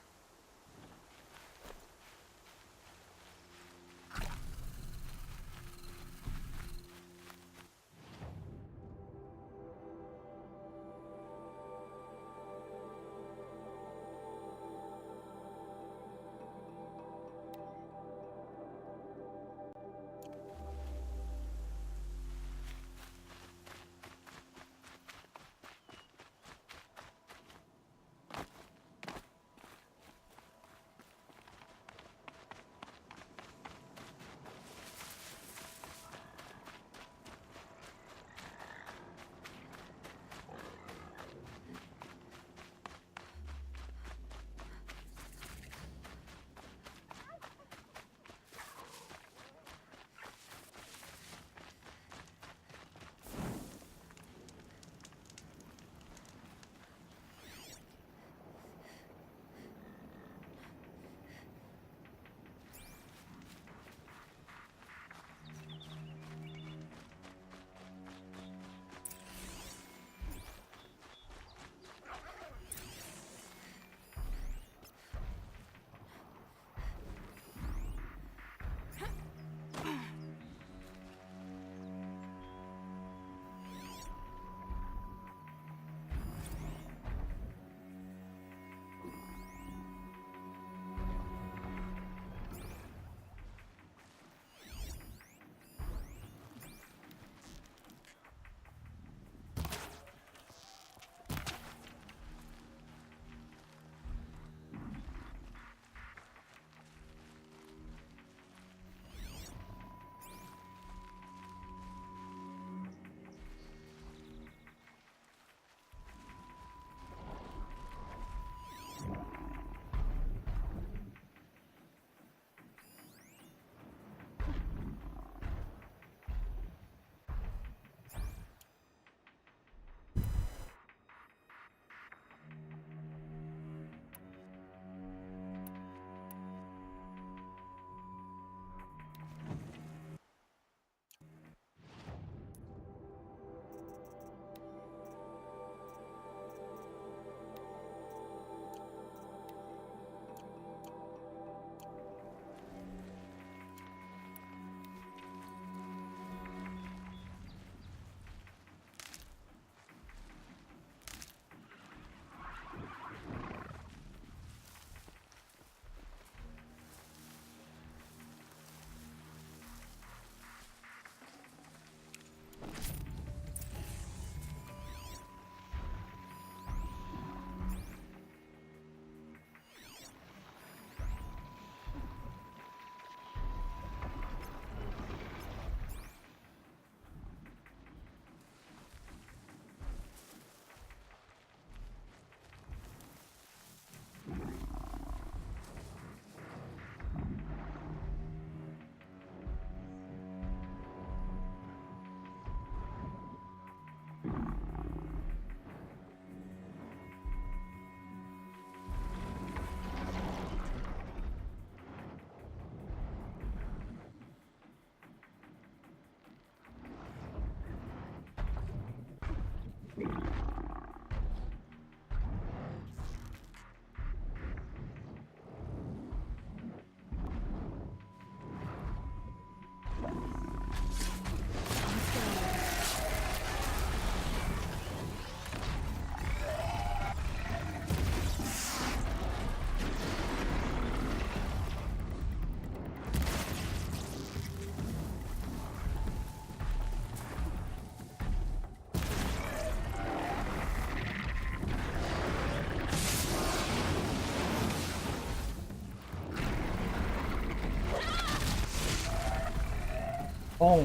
ป้อง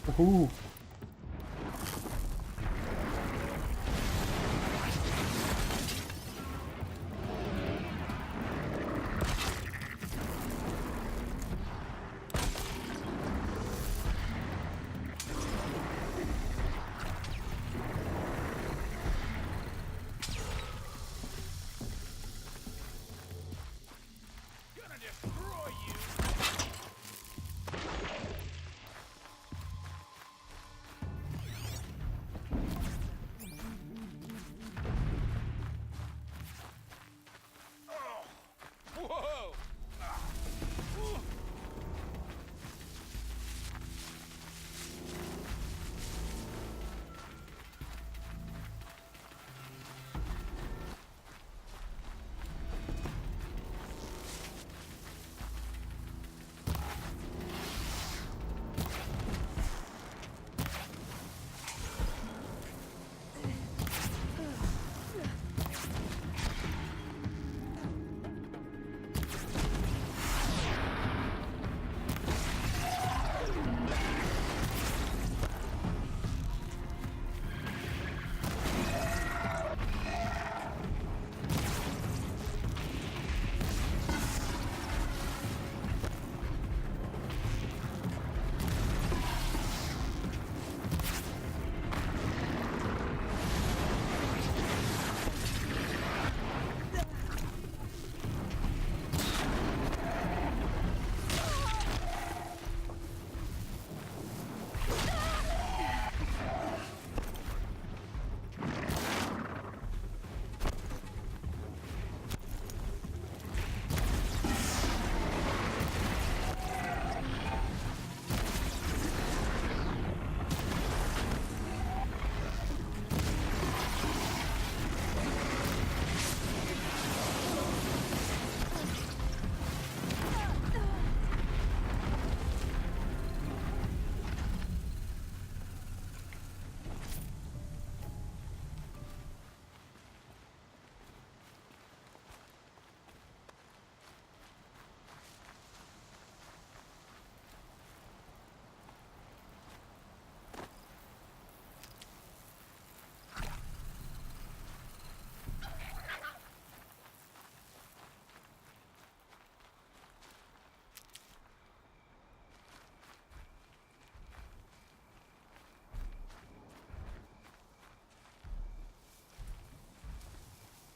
โอ้โห Whoa!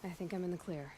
I think I'm in the clear.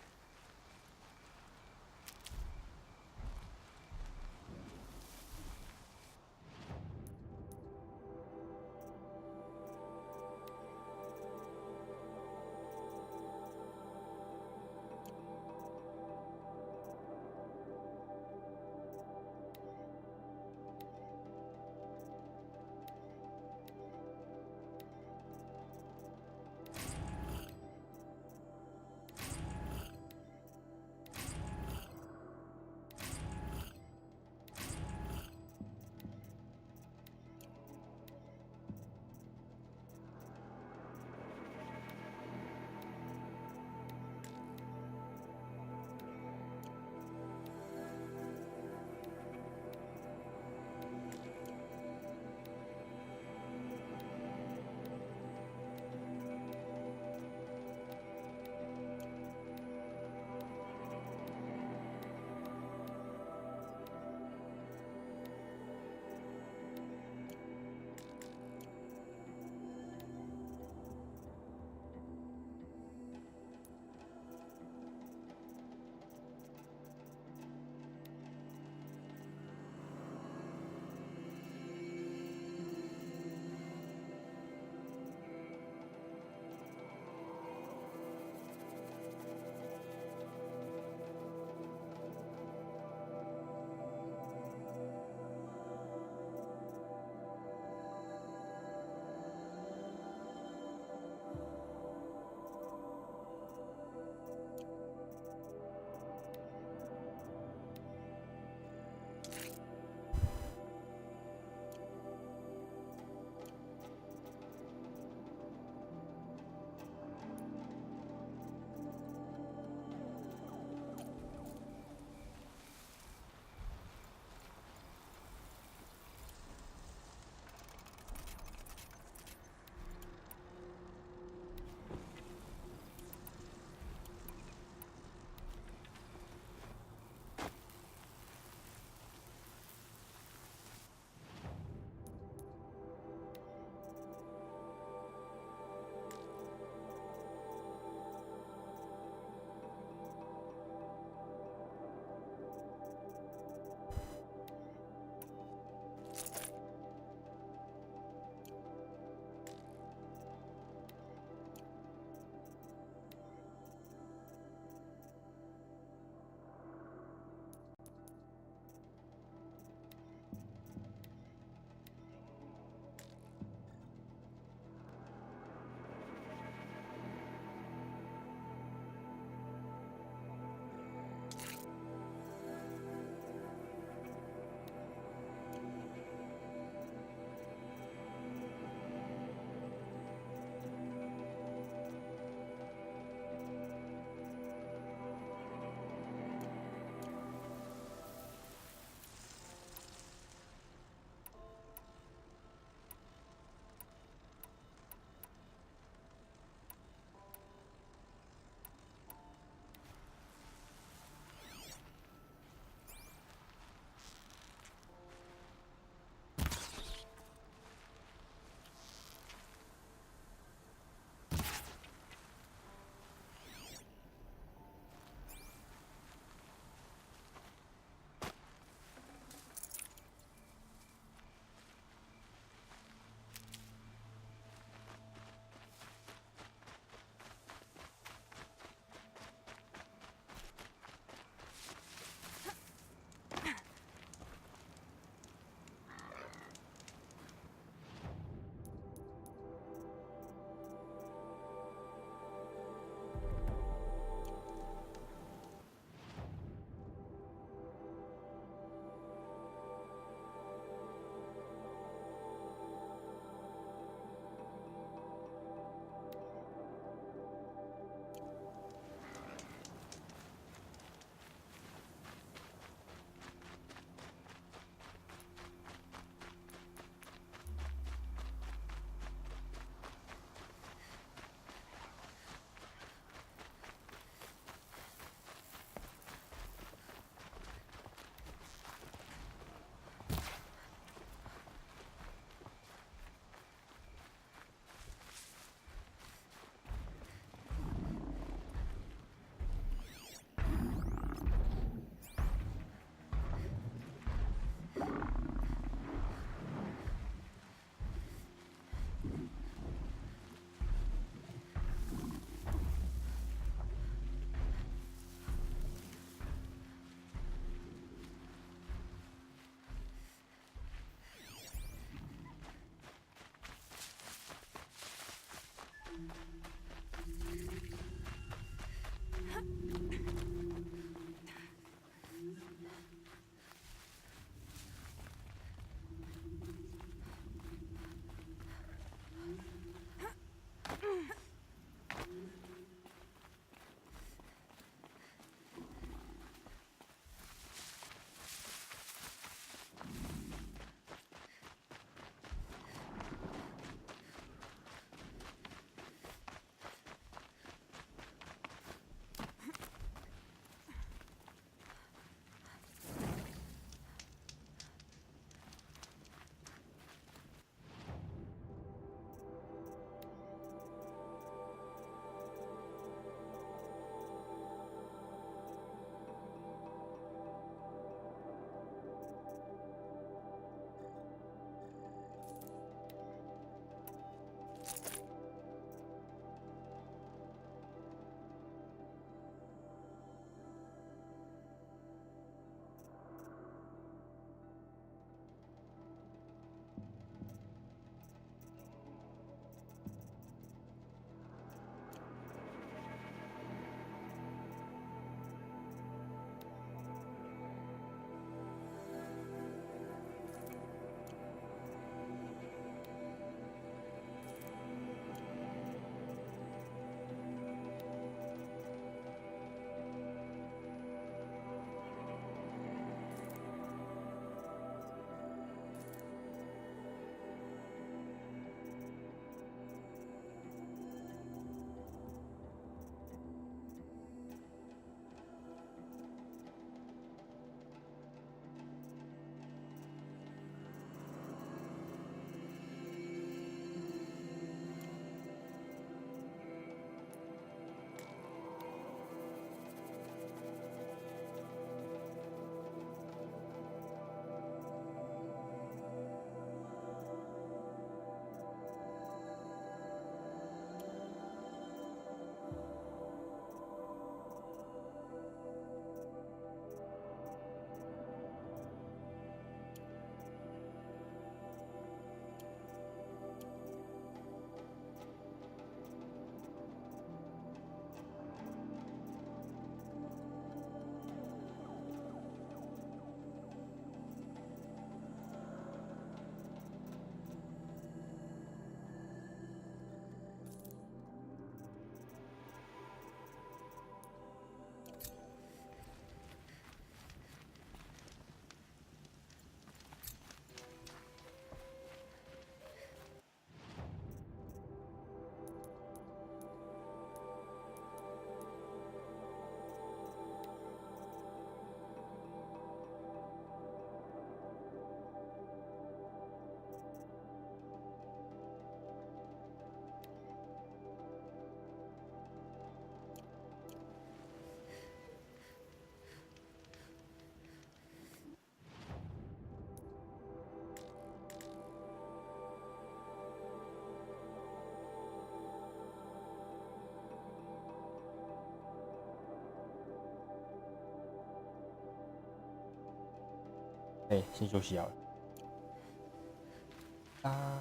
哎，先休息好了。啊。